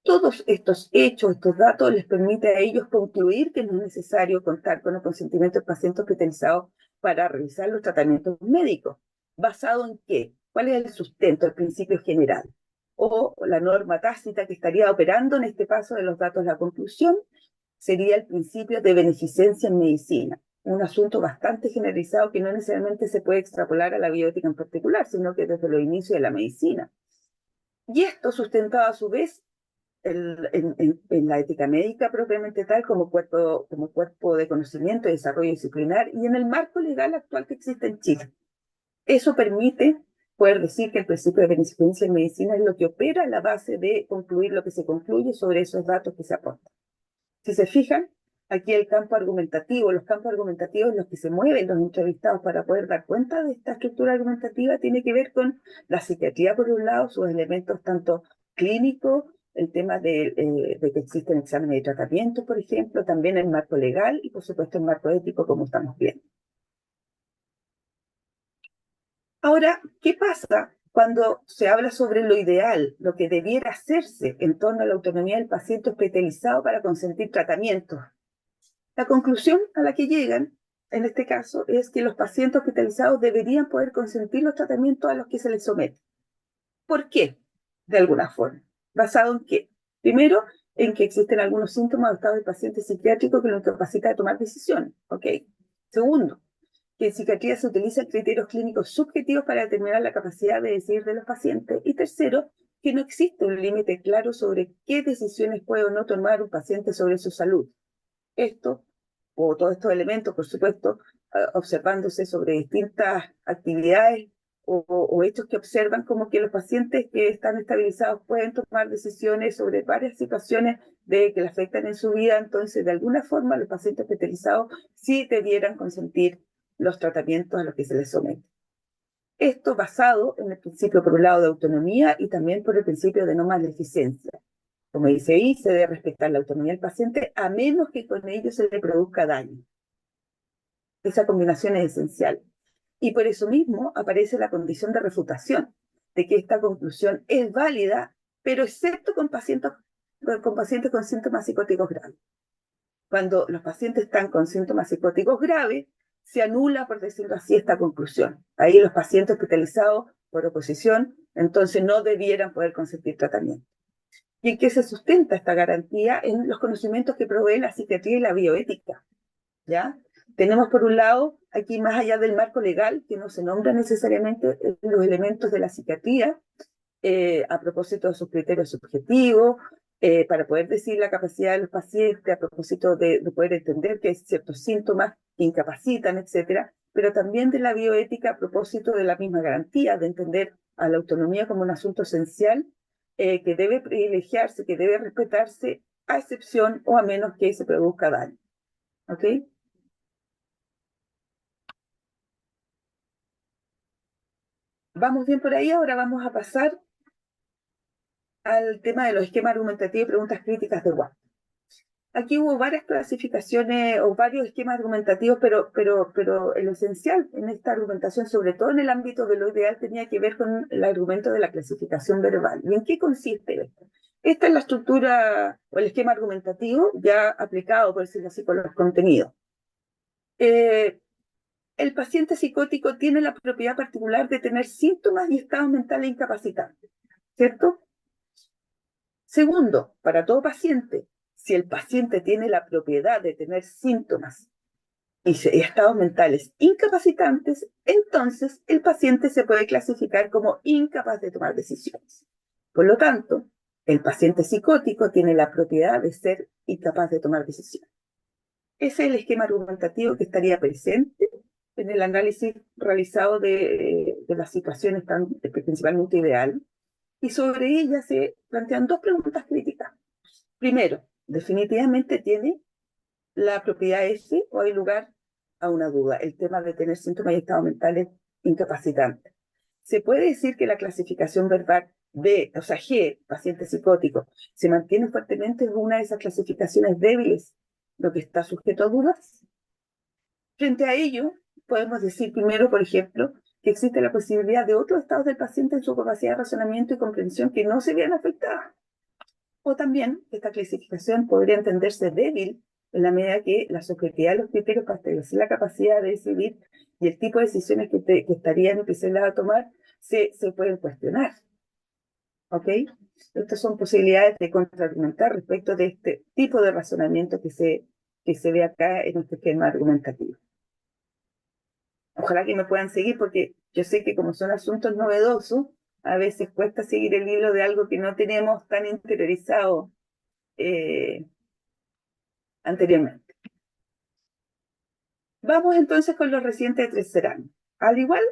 Speaker 2: Todos estos hechos, estos datos les permiten a ellos concluir que no es necesario contar con el consentimiento del paciente hospitalizado para realizar los tratamientos médicos. ¿Basado en qué? ¿Cuál es el sustento, el principio general? O la norma tácita que estaría operando en este paso de los datos a la conclusión sería el principio de beneficencia en medicina, un asunto bastante generalizado que no necesariamente se puede extrapolar a la bioética en particular, sino que desde los inicios de la medicina. Y esto sustentado a su vez en la ética médica propiamente tal como cuerpo de conocimiento y desarrollo disciplinar y en el marco legal actual que existe en Chile. Eso permite poder decir que el principio de beneficencia en medicina es lo que opera la base de concluir lo que se concluye sobre esos datos que se aportan. Si se fijan, aquí el campo argumentativo, los campos argumentativos en los que se mueven los entrevistados para poder dar cuenta de esta estructura argumentativa tiene que ver con la psiquiatría por un lado, sus elementos tanto clínicos, el tema de que existen exámenes de tratamiento, por ejemplo, también el marco legal y por supuesto el marco ético como estamos viendo. Ahora, ¿qué pasa cuando se habla sobre lo ideal, lo que debiera hacerse en torno a la autonomía del paciente hospitalizado para consentir tratamientos? La conclusión a la que llegan, en este caso, es que los pacientes hospitalizados deberían poder consentir los tratamientos a los que se les somete. ¿Por qué? De alguna forma. ¿Basado en qué? Primero, en que existen algunos síntomas o estados del paciente psiquiátrico que lo incapacita de tomar decisiones. ¿Ok? Segundo, que en psiquiatría se utilizan criterios clínicos subjetivos para determinar la capacidad de decidir de los pacientes. Y tercero, que no existe un límite claro sobre qué decisiones puede o no tomar un paciente sobre su salud. Esto, o todos estos elementos, por supuesto, observándose sobre distintas actividades o hechos que observan como que los pacientes que están estabilizados pueden tomar decisiones sobre varias situaciones que le afectan en su vida. Entonces, de alguna forma, los pacientes hospitalizados sí debieran consentir los tratamientos a los que se les somete. Esto basado en el principio, por un lado, de autonomía y también por el principio de no maleficencia. Como dice ahí, se debe respetar la autonomía del paciente a menos que con ello se le produzca daño. Esa combinación es esencial. Y por eso mismo aparece la condición de refutación, de que esta conclusión es válida, pero excepto con pacientes con síntomas psicóticos graves. Cuando los pacientes están con síntomas psicóticos graves, se anula, por decirlo así, esta conclusión. Ahí los pacientes hospitalizados por oposición, entonces no debieran poder consentir tratamiento. ¿Y en qué se sustenta esta garantía? En los conocimientos que provee la psiquiatría y la bioética, ¿ya? Tenemos por un lado, aquí más allá del marco legal, que no se nombra necesariamente los elementos de la psiquiatría, a propósito de sus criterios subjetivos, para poder decir la capacidad de los pacientes, a propósito de poder entender que ciertos síntomas incapacitan, etcétera, pero también de la bioética a propósito de la misma garantía, de entender a la autonomía como un asunto esencial que debe privilegiarse, que debe respetarse, a excepción o a menos que se produzca daño. ¿Ok? Vamos bien por ahí, ahora vamos a pasar al tema de los esquemas argumentativos y preguntas críticas de Watt. Aquí hubo varias clasificaciones o varios esquemas argumentativos, pero el esencial en esta argumentación, sobre todo en el ámbito de lo ideal, tenía que ver con el argumento de la clasificación verbal. ¿Y en qué consiste esto? Esta es la estructura o el esquema argumentativo ya aplicado, por decirlo así, con los contenidos. El paciente psicótico tiene la propiedad particular de tener síntomas y estados mentales incapacitantes, ¿cierto? Segundo, para todo paciente, si el paciente tiene la propiedad de tener síntomas y estados mentales incapacitantes, entonces el paciente se puede clasificar como incapaz de tomar decisiones. Por lo tanto, el paciente psicótico tiene la propiedad de ser incapaz de tomar decisiones. Ese es el esquema argumentativo que estaría presente en el análisis realizado de las situaciones principalmente ideales, y sobre ella se plantean dos preguntas críticas. Primero, ¿definitivamente tiene la propiedad ese o hay lugar a una duda? El tema de tener síntomas y estados mentales incapacitantes. ¿Se puede decir que la clasificación verbal B, o sea, G, paciente psicótico, se mantiene fuertemente en una de esas clasificaciones débiles, lo que está sujeto a dudas? Frente a ello, podemos decir primero, por ejemplo, que existe la posibilidad de otros estados del paciente en su capacidad de razonamiento y comprensión que no se vean afectadas. O también esta clasificación podría entenderse débil en la medida que la subjetividad de los criterios para establecer la capacidad de decidir y el tipo de decisiones que estarían empezadas a tomar se pueden cuestionar. ¿Ok? Estas son posibilidades de contraargumentar respecto de este tipo de razonamiento que se ve acá en este esquema argumentativo. Ojalá que me puedan seguir porque yo sé que como son asuntos novedosos, a veces cuesta seguir el hilo de algo que no tenemos tan interiorizado anteriormente. Vamos entonces con los residentes de tercer año. Al igual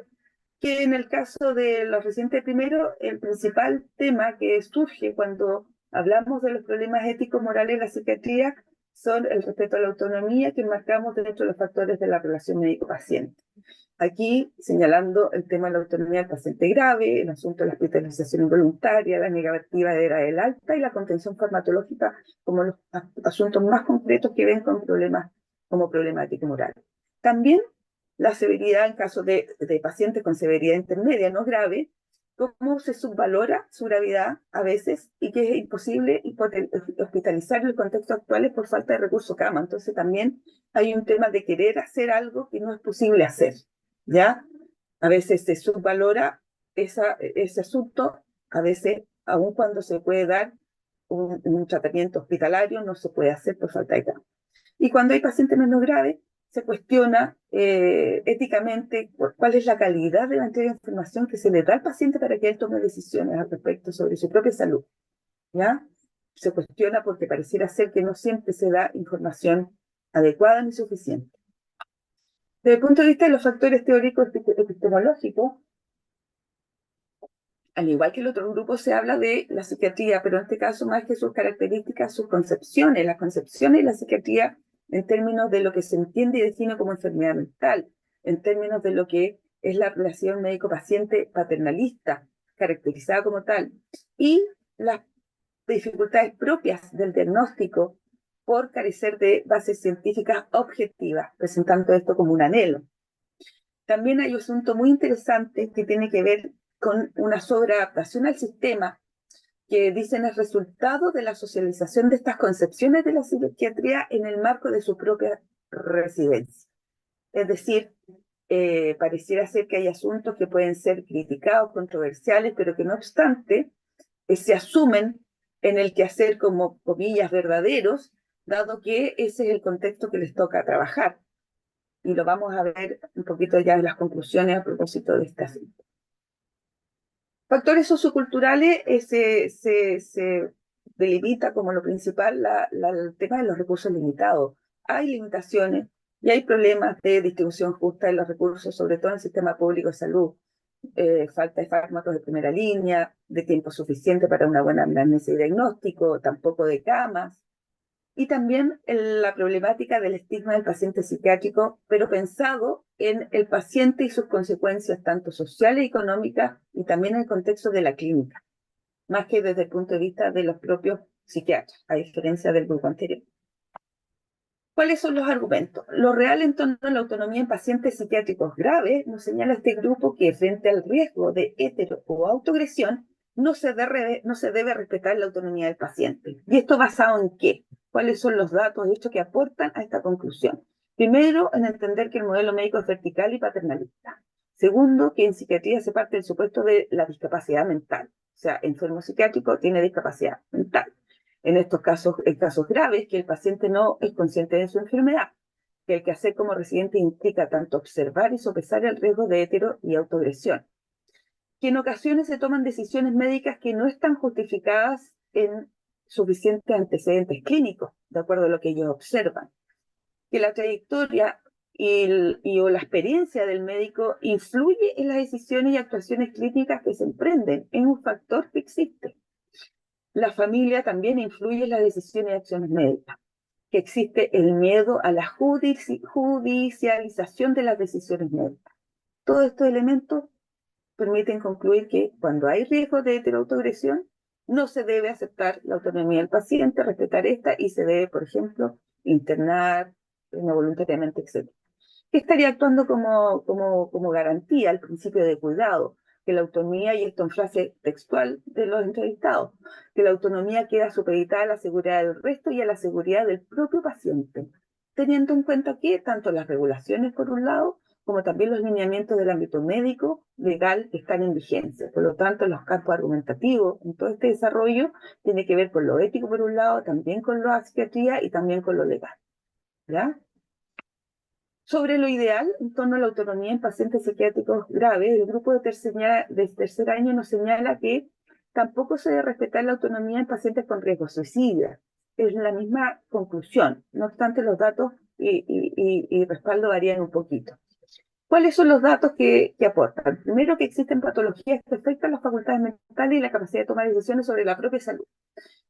Speaker 2: que en el caso de los residentes de primero, el principal tema que surge cuando hablamos de los problemas éticos morales de la psiquiatría son el respeto a la autonomía que marcamos dentro de los factores de la relación médico-paciente. Aquí señalando el tema de la autonomía del paciente grave, el asunto de la hospitalización involuntaria, la negativa de era del alta y la contención farmacológica como los asuntos más concretos que ven con problemas como problemática moral. También la severidad en caso de pacientes con severidad intermedia, no grave, cómo se subvalora su gravedad a veces y que es imposible hospitalizar en el contexto actual por falta de recursos cama. Entonces también hay un tema de querer hacer algo que no es posible hacer, ¿ya? A veces se subvalora ese asunto, a veces, aun cuando se puede dar un tratamiento hospitalario, no se puede hacer por falta de cama. Y cuando hay pacientes menos graves, se cuestiona éticamente cuál es la calidad de la entrega de información que se le da al paciente para que él tome decisiones al respecto sobre su propia salud, ¿ya? Se cuestiona porque pareciera ser que no siempre se da información adecuada ni suficiente. Desde el punto de vista de los factores teóricos epistemológicos, al igual que el otro grupo, se habla de la psiquiatría, pero en este caso más que sus características, sus concepciones, las concepciones de la psiquiatría en términos de lo que se entiende y define como enfermedad mental, en términos de lo que es la relación médico-paciente paternalista, caracterizada como tal, y las dificultades propias del diagnóstico por carecer de bases científicas objetivas, presentando esto como un anhelo. También hay un asunto muy interesante que tiene que ver con una sobreadaptación al sistema, que dicen es resultado de la socialización de estas concepciones de la psiquiatría en el marco de su propia residencia. Es decir, pareciera ser que hay asuntos que pueden ser criticados, controversiales, pero que no obstante se asumen en el quehacer como comillas verdaderos, dado que ese es el contexto que les toca trabajar. Y lo vamos a ver un poquito ya en las conclusiones a propósito de este asunto. Factores socioculturales se delimita como lo principal el tema de los recursos limitados. Hay limitaciones y hay problemas de distribución justa de los recursos, sobre todo en el sistema público de salud. Falta de fármacos de primera línea, de tiempo suficiente para una buena anamnesis y diagnóstico, tampoco de camas. Y también la problemática del estigma del paciente psiquiátrico, pero pensado en el paciente y sus consecuencias tanto sociales y económicas, y también en el contexto de la clínica, más que desde el punto de vista de los propios psiquiatras, a diferencia del grupo anterior. ¿Cuáles son los argumentos? Lo real en torno a la autonomía en pacientes psiquiátricos graves nos señala este grupo que frente al riesgo de hetero o autoagresión no se debe respetar la autonomía del paciente. ¿Y esto basado en qué? ¿Cuáles son los datos hechos que aportan a esta conclusión? Primero, en entender que el modelo médico es vertical y paternalista. Segundo, que en psiquiatría se parte del supuesto de la discapacidad mental. O sea, enfermo psiquiátrico tiene discapacidad mental. En estos casos, en casos graves, que el paciente no es consciente de su enfermedad, que el quehacer como residente implica tanto observar y sopesar el riesgo de hetero y autoagresión, que en ocasiones se toman decisiones médicas que no están justificadas en suficientes antecedentes clínicos, de acuerdo a lo que ellos observan, que la trayectoria o la experiencia del médico influye en las decisiones y actuaciones clínicas que se emprenden, es un factor que existe. La familia también influye en las decisiones y acciones médicas, que existe el miedo a la judicialización de las decisiones médicas. Todos estos elementos permiten concluir que cuando hay riesgo de heteroautoagresión, no se debe aceptar la autonomía del paciente, respetar esta, y se debe, por ejemplo, internar no voluntariamente, etc. ¿Qué estaría actuando como garantía al principio de cuidado? Que la autonomía, y esto en frase textual de los entrevistados, que la autonomía queda supeditada a la seguridad del resto y a la seguridad del propio paciente, teniendo en cuenta que tanto las regulaciones, por un lado, como también los lineamientos del ámbito médico, legal, están en vigencia. Por lo tanto, los campos argumentativos en todo este desarrollo tiene que ver con lo ético, por un lado, también con la psiquiatría y también con lo legal. ¿Ya? Sobre lo ideal en torno a la autonomía en pacientes psiquiátricos graves, el grupo de tercer año nos señala que tampoco se debe respetar la autonomía en pacientes con riesgo suicida. Es la misma conclusión, no obstante los datos y respaldo varían un poquito. ¿Cuáles son los datos que aportan? Primero, que existen patologías que afectan las facultades mentales y la capacidad de tomar decisiones sobre la propia salud.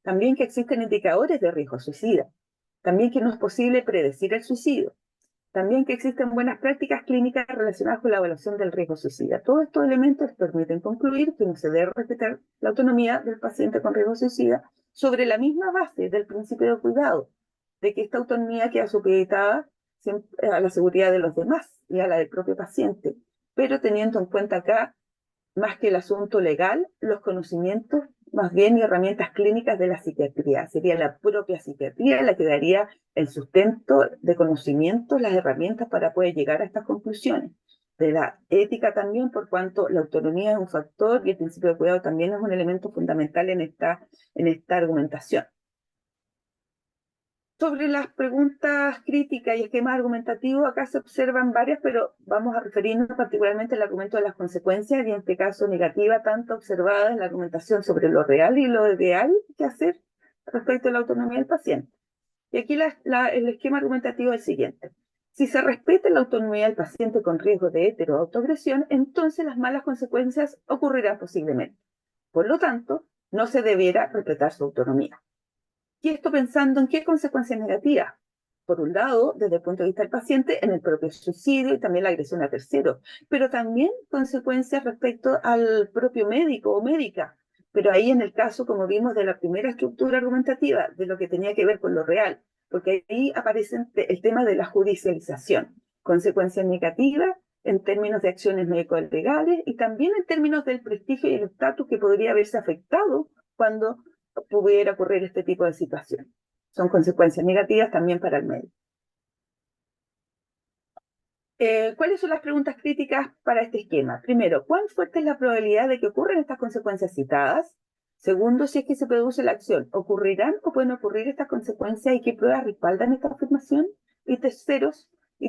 Speaker 2: También que existen indicadores de riesgo suicida. También que no es posible predecir el suicidio. También que existen buenas prácticas clínicas relacionadas con la evaluación del riesgo suicida. Todos estos elementos permiten concluir que no se debe respetar la autonomía del paciente con riesgo suicida sobre la misma base del principio de cuidado, de que esta autonomía queda supeditada a la seguridad de los demás y a la del propio paciente, pero teniendo en cuenta acá, más que el asunto legal, los conocimientos más bien y herramientas clínicas de la psiquiatría. Sería la propia psiquiatría la que daría el sustento de conocimientos, las herramientas para poder llegar a estas conclusiones. De la ética también, por cuanto la autonomía es un factor y el principio de cuidado también es un elemento fundamental en esta argumentación. Sobre las preguntas críticas y esquemas argumentativos, acá se observan varias, pero vamos a referirnos particularmente al argumento de las consecuencias, y en este caso negativa, tanto observada en la argumentación sobre lo real y lo ideal que hacer respecto a la autonomía del paciente. Y aquí el esquema argumentativo es el siguiente. Si se respeta la autonomía del paciente con riesgo de heteroautoagresión, entonces las malas consecuencias ocurrirán posiblemente. Por lo tanto, no se debiera respetar su autonomía. Y esto pensando en qué consecuencias negativas. Por un lado, desde el punto de vista del paciente, en el propio suicidio y también la agresión a terceros, pero también consecuencias respecto al propio médico o médica, pero ahí en el caso, como vimos, de la primera estructura argumentativa, de lo que tenía que ver con lo real, porque ahí aparece el tema de la judicialización, consecuencias negativas en términos de acciones médico-legales y también en términos del prestigio y el estatus que podría haberse afectado cuando pudiera ocurrir este tipo de situación. Son consecuencias negativas también para el médico. ¿Cuáles son las preguntas críticas para este esquema? Primero, ¿cuán fuerte es la probabilidad de que ocurran estas consecuencias citadas? Segundo, si es que se produce la acción, ¿ocurrirán o pueden ocurrir estas consecuencias y qué pruebas respaldan esta afirmación? Y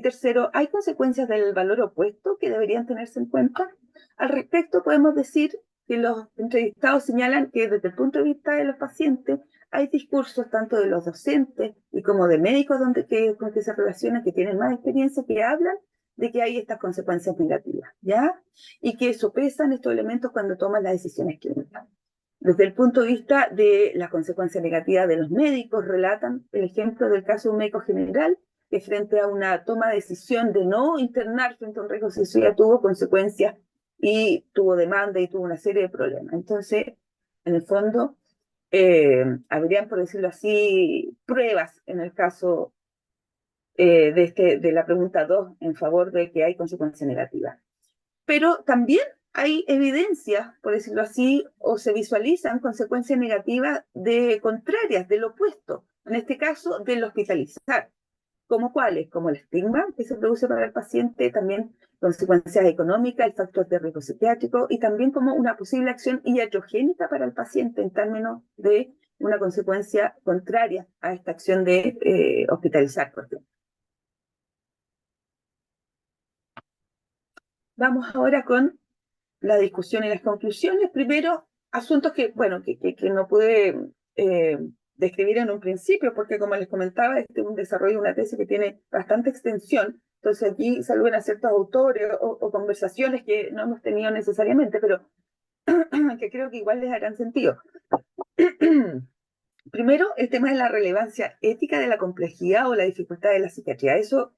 Speaker 2: tercero, ¿hay consecuencias del valor opuesto que deberían tenerse en cuenta? Al respecto, podemos decir que los entrevistados señalan que desde el punto de vista de los pacientes hay discursos tanto de los docentes y como de médicos con que se relacionan, que tienen más experiencia, que hablan de que hay estas consecuencias negativas, ¿ya? Y que sopesan estos elementos cuando toman las decisiones clínicas. Desde el punto de vista de las consecuencias negativas de los médicos, relatan el ejemplo del caso de un médico general que frente a una toma de decisión de no internar frente a un riesgo de suicidio tuvo consecuencias y tuvo demanda y tuvo una serie de problemas. Entonces, en el fondo, habrían, por decirlo así, pruebas en el caso de la pregunta 2 en favor de que hay consecuencias negativas. Pero también hay evidencias, por decirlo así, o se visualizan consecuencias negativas contrarias, del opuesto, en este caso del hospitalizar. ¿Como cuáles? Como el estigma que se produce para el paciente, también consecuencias económicas, el factor de riesgo psiquiátrico y también como una posible acción iatrogénica para el paciente en términos de una consecuencia contraria a esta acción de hospitalizar, por ejemplo. Vamos ahora con la discusión y las conclusiones. Primero, asuntos que, bueno, que no pude describir en un principio, porque como les comentaba, este es un desarrollo de una tesis que tiene bastante extensión. Entonces aquí saludan a ciertos autores o conversaciones que no hemos tenido necesariamente, pero que creo que igual les harán sentido. Primero, el tema de la relevancia ética de la complejidad o la dificultad de la psiquiatría. Eso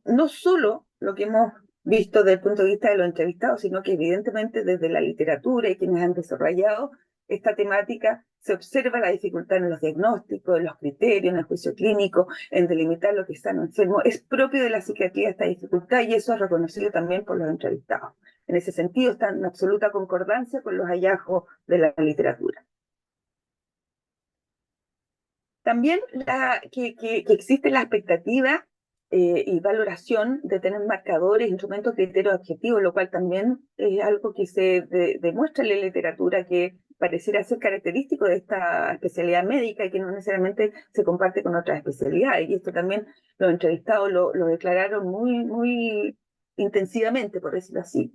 Speaker 2: no solo lo que hemos visto desde el punto de vista de los entrevistados, sino que evidentemente desde la literatura y quienes han desarrollado esta temática se observa la dificultad en los diagnósticos, en los criterios, en el juicio clínico, en delimitar lo que está enfermo. Es propio de la psiquiatría esta dificultad y eso es reconocido también por los entrevistados. En ese sentido está en absoluta concordancia con los hallazgos de la literatura. También que existe la expectativa y valoración de tener marcadores, instrumentos, criterios objetivos, lo cual también es algo que se demuestra en la literatura que pareciera ser característico de esta especialidad médica y que no necesariamente se comparte con otras especialidades. Y esto también los entrevistados lo declararon muy intensivamente, por decirlo así.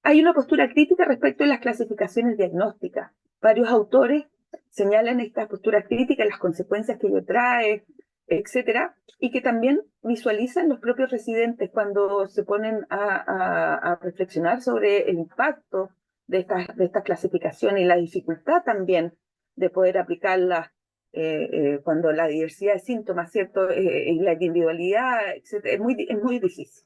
Speaker 2: Hay una postura crítica respecto a las clasificaciones diagnósticas. Varios autores señalan estas posturas críticas, las consecuencias que ello trae, etcétera, y que también visualizan los propios residentes cuando se ponen a reflexionar sobre el impacto de estas clasificaciones y la dificultad también de poder aplicarlas cuando la diversidad de síntomas, ¿cierto? Y la individualidad, etcétera, es muy difícil.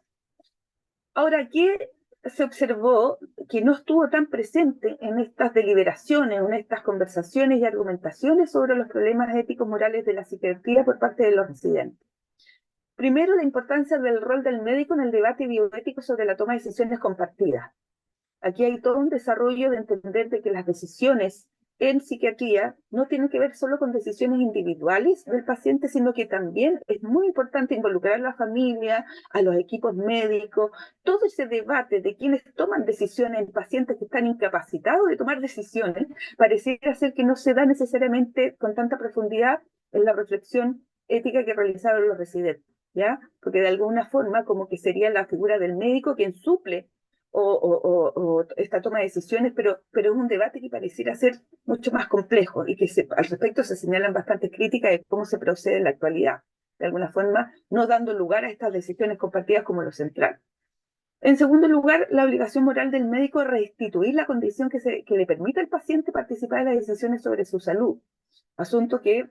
Speaker 2: Ahora, ¿qué se observó que no estuvo tan presente en estas deliberaciones, en estas conversaciones y argumentaciones sobre los problemas éticos morales de la psiquiatría por parte de los residentes? Primero, la importancia del rol del médico en el debate bioético sobre la toma de decisiones compartidas. Aquí hay todo un desarrollo de entender de que las decisiones en psiquiatría no tienen que ver solo con decisiones individuales del paciente, sino que también es muy importante involucrar a la familia, a los equipos médicos, todo ese debate de quienes toman decisiones en pacientes que están incapacitados de tomar decisiones, pareciera ser que no se da necesariamente con tanta profundidad en la reflexión ética que realizaron los residentes, ¿ya? Porque de alguna forma como que sería la figura del médico quien suple o esta toma de decisiones, pero es un debate que pareciera ser mucho más complejo y que al respecto se señalan bastantes críticas de cómo se procede en la actualidad, de alguna forma no dando lugar a estas decisiones compartidas como lo central. En segundo lugar, la obligación moral del médico de restituir la condición que le permita al paciente participar en las decisiones sobre su salud, asunto que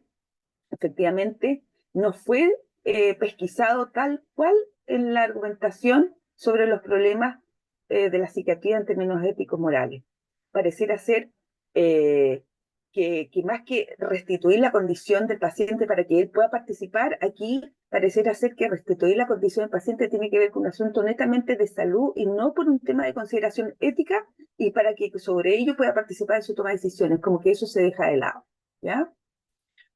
Speaker 2: efectivamente no fue pesquisado tal cual en la argumentación sobre los problemas de la psiquiatría en términos éticos morales. Pareciera ser eh, que más que restituir la condición del paciente para que él pueda participar, aquí pareciera ser que restituir la condición del paciente tiene que ver con un asunto netamente de salud y no por un tema de consideración ética y para que sobre ello pueda participar en su toma de decisiones, como que eso se deja de lado, ¿ya?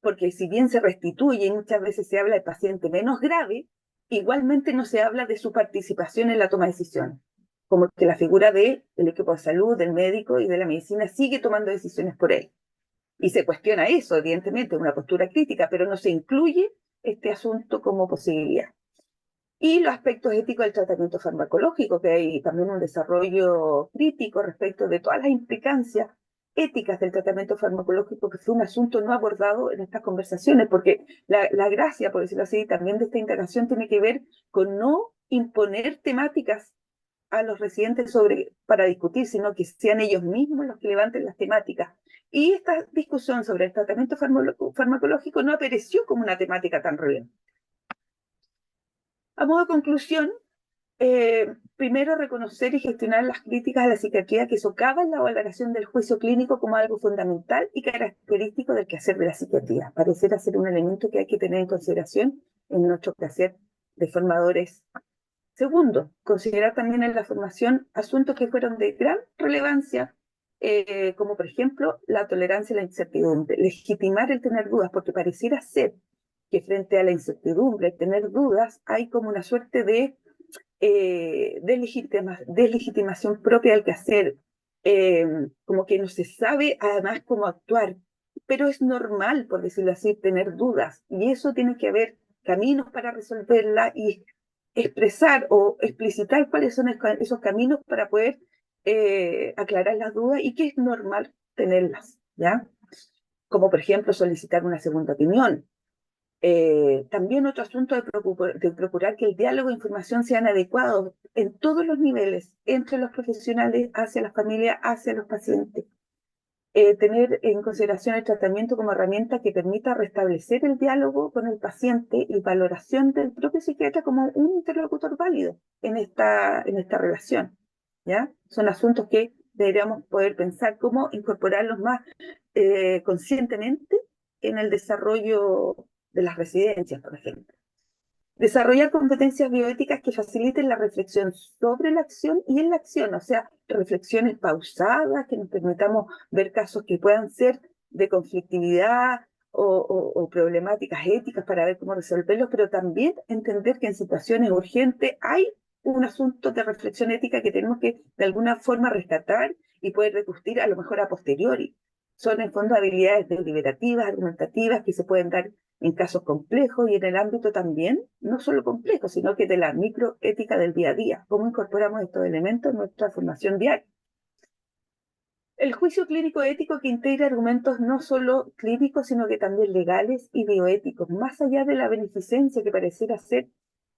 Speaker 2: Porque si bien se restituye y muchas veces se habla de paciente menos grave, igualmente no se habla de su participación en la toma de decisiones. Como que la figura del equipo de salud, del médico y de la medicina sigue tomando decisiones por él. Y se cuestiona eso, evidentemente, una postura crítica, pero no se incluye este asunto como posibilidad. Y los aspectos éticos del tratamiento farmacológico, que hay también un desarrollo crítico respecto de todas las implicancias éticas del tratamiento farmacológico, que fue un asunto no abordado en estas conversaciones, porque la gracia, por decirlo así, también de esta integración tiene que ver con no imponer temáticas a los residentes para discutir, sino que sean ellos mismos los que levanten las temáticas. Y esta discusión sobre el tratamiento farmacológico no apareció como una temática tan relevante. A modo de conclusión, primero reconocer y gestionar las críticas a la psiquiatría que socavan la valoración del juicio clínico como algo fundamental y característico del quehacer de la psiquiatría. Pareciera ser un elemento que hay que tener en consideración en nuestro quehacer de formadores. Segundo, considerar también en la formación asuntos que fueron de gran relevancia, como por ejemplo la tolerancia a la incertidumbre, legitimar el tener dudas, porque pareciera ser que frente a la incertidumbre, tener dudas, hay como una suerte de deslegitimación propia del quehacer, como que no se sabe además cómo actuar, pero es normal, por decirlo así, tener dudas, y eso tiene que haber caminos para resolverla y expresar o explicitar cuáles son esos caminos para poder aclarar las dudas y que es normal tenerlas, ¿ya? Como por ejemplo solicitar una segunda opinión. También otro asunto de procurar que el diálogo e información sean adecuados en todos los niveles, entre los profesionales, hacia la familia, hacia los pacientes. Tener en consideración el tratamiento como herramienta que permita restablecer el diálogo con el paciente y valoración del propio psiquiatra como un interlocutor válido en esta relación, ¿ya? Son asuntos que deberíamos poder pensar cómo incorporarlos más conscientemente en el desarrollo de las residencias, por ejemplo. Desarrollar competencias bioéticas que faciliten la reflexión sobre la acción y en la acción, o sea, reflexiones pausadas, que nos permitamos ver casos que puedan ser de conflictividad o problemáticas éticas para ver cómo resolverlos, pero también entender que en situaciones urgentes hay un asunto de reflexión ética que tenemos que de alguna forma rescatar y poder discutir a lo mejor a posteriori. Son en fondo habilidades deliberativas, argumentativas que se pueden dar en casos complejos y en el ámbito también, no solo complejo, sino que de la microética del día a día. ¿Cómo incorporamos estos elementos en nuestra formación diaria? El juicio clínico ético que integra argumentos no solo clínicos, sino que también legales y bioéticos, más allá de la beneficencia que pareciera ser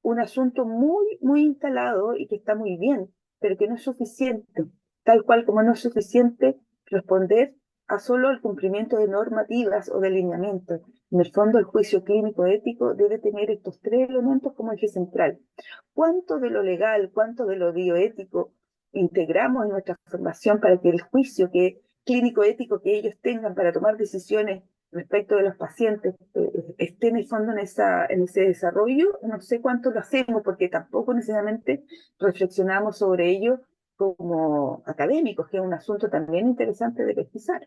Speaker 2: un asunto muy, muy instalado y que está muy bien, pero que no es suficiente, tal cual como no es suficiente responder a solo el cumplimiento de normativas o de lineamientos. En el fondo, el juicio clínico ético debe tener estos tres elementos como eje central. ¿Cuánto de lo legal, cuánto de lo bioético integramos en nuestra formación para que el juicio clínico ético que ellos tengan para tomar decisiones respecto de los pacientes esté en el fondo en ese desarrollo? No sé cuánto lo hacemos porque tampoco necesariamente reflexionamos sobre ello como académicos, que es un asunto también interesante de pesquisar.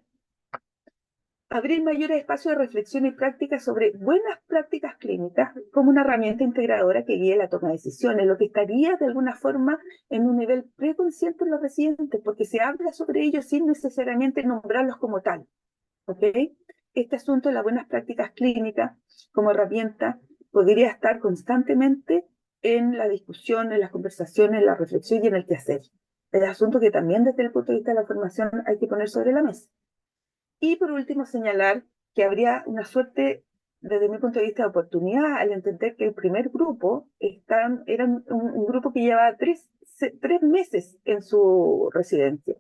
Speaker 2: Abrir mayores espacios de reflexión y práctica sobre buenas prácticas clínicas como una herramienta integradora que guíe la toma de decisiones, lo que estaría de alguna forma en un nivel preconsciente en los residentes, porque se habla sobre ellos sin necesariamente nombrarlos como tal. ¿Ok? Este asunto de las buenas prácticas clínicas como herramienta podría estar constantemente en la discusión, en las conversaciones, en la reflexión y en el quehacer. Es asunto que también desde el punto de vista de la formación hay que poner sobre la mesa. Y por último, señalar que habría una suerte, desde mi punto de vista, de oportunidad al entender que el primer grupo era un grupo que llevaba tres meses en su residencia.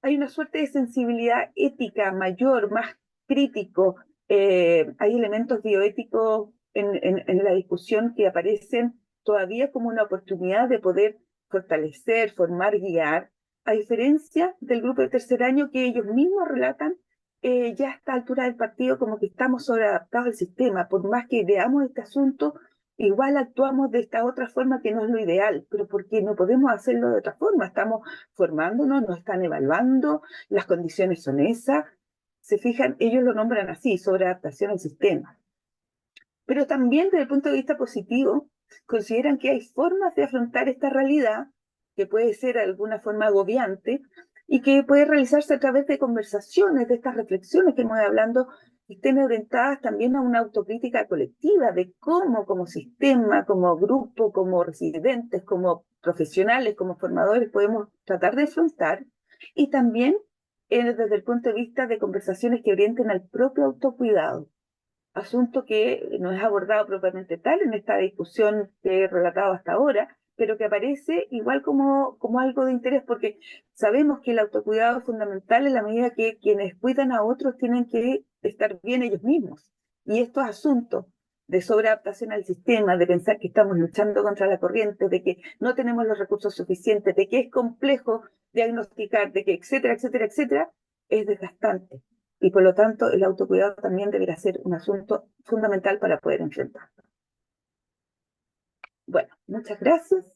Speaker 2: Hay una suerte de sensibilidad ética mayor, más crítico. Hay elementos bioéticos en la discusión que aparecen todavía como una oportunidad de poder fortalecer, formar, guiar, a diferencia del grupo de tercer año que ellos mismos relatan ya a esta altura del partido como que estamos sobreadaptados al sistema, por más que veamos este asunto, igual actuamos de esta otra forma que no es lo ideal, pero porque no podemos hacerlo de otra forma, estamos formándonos, nos están evaluando, las condiciones son esas, se fijan, ellos lo nombran así, sobreadaptación al sistema. Pero también desde el punto de vista positivo, consideran que hay formas de afrontar esta realidad, que puede ser de alguna forma agobiante, y que puede realizarse a través de conversaciones, de estas reflexiones que hemos ido hablando, que estén orientadas también a una autocrítica colectiva de cómo como sistema, como grupo, como residentes, como profesionales, como formadores podemos tratar de afrontar, y también desde el punto de vista de conversaciones que orienten al propio autocuidado, asunto que no es abordado propiamente tal en esta discusión que he relatado hasta ahora, pero que aparece igual como algo de interés, porque sabemos que el autocuidado es fundamental en la medida que quienes cuidan a otros tienen que estar bien ellos mismos. Y estos asuntos de sobreadaptación al sistema, de pensar que estamos luchando contra la corriente, de que no tenemos los recursos suficientes, de que es complejo diagnosticar, de que etcétera, etcétera, etcétera, es desgastante. Y por lo tanto, el autocuidado también deberá ser un asunto fundamental para poder enfrentarlo. Bueno, muchas gracias.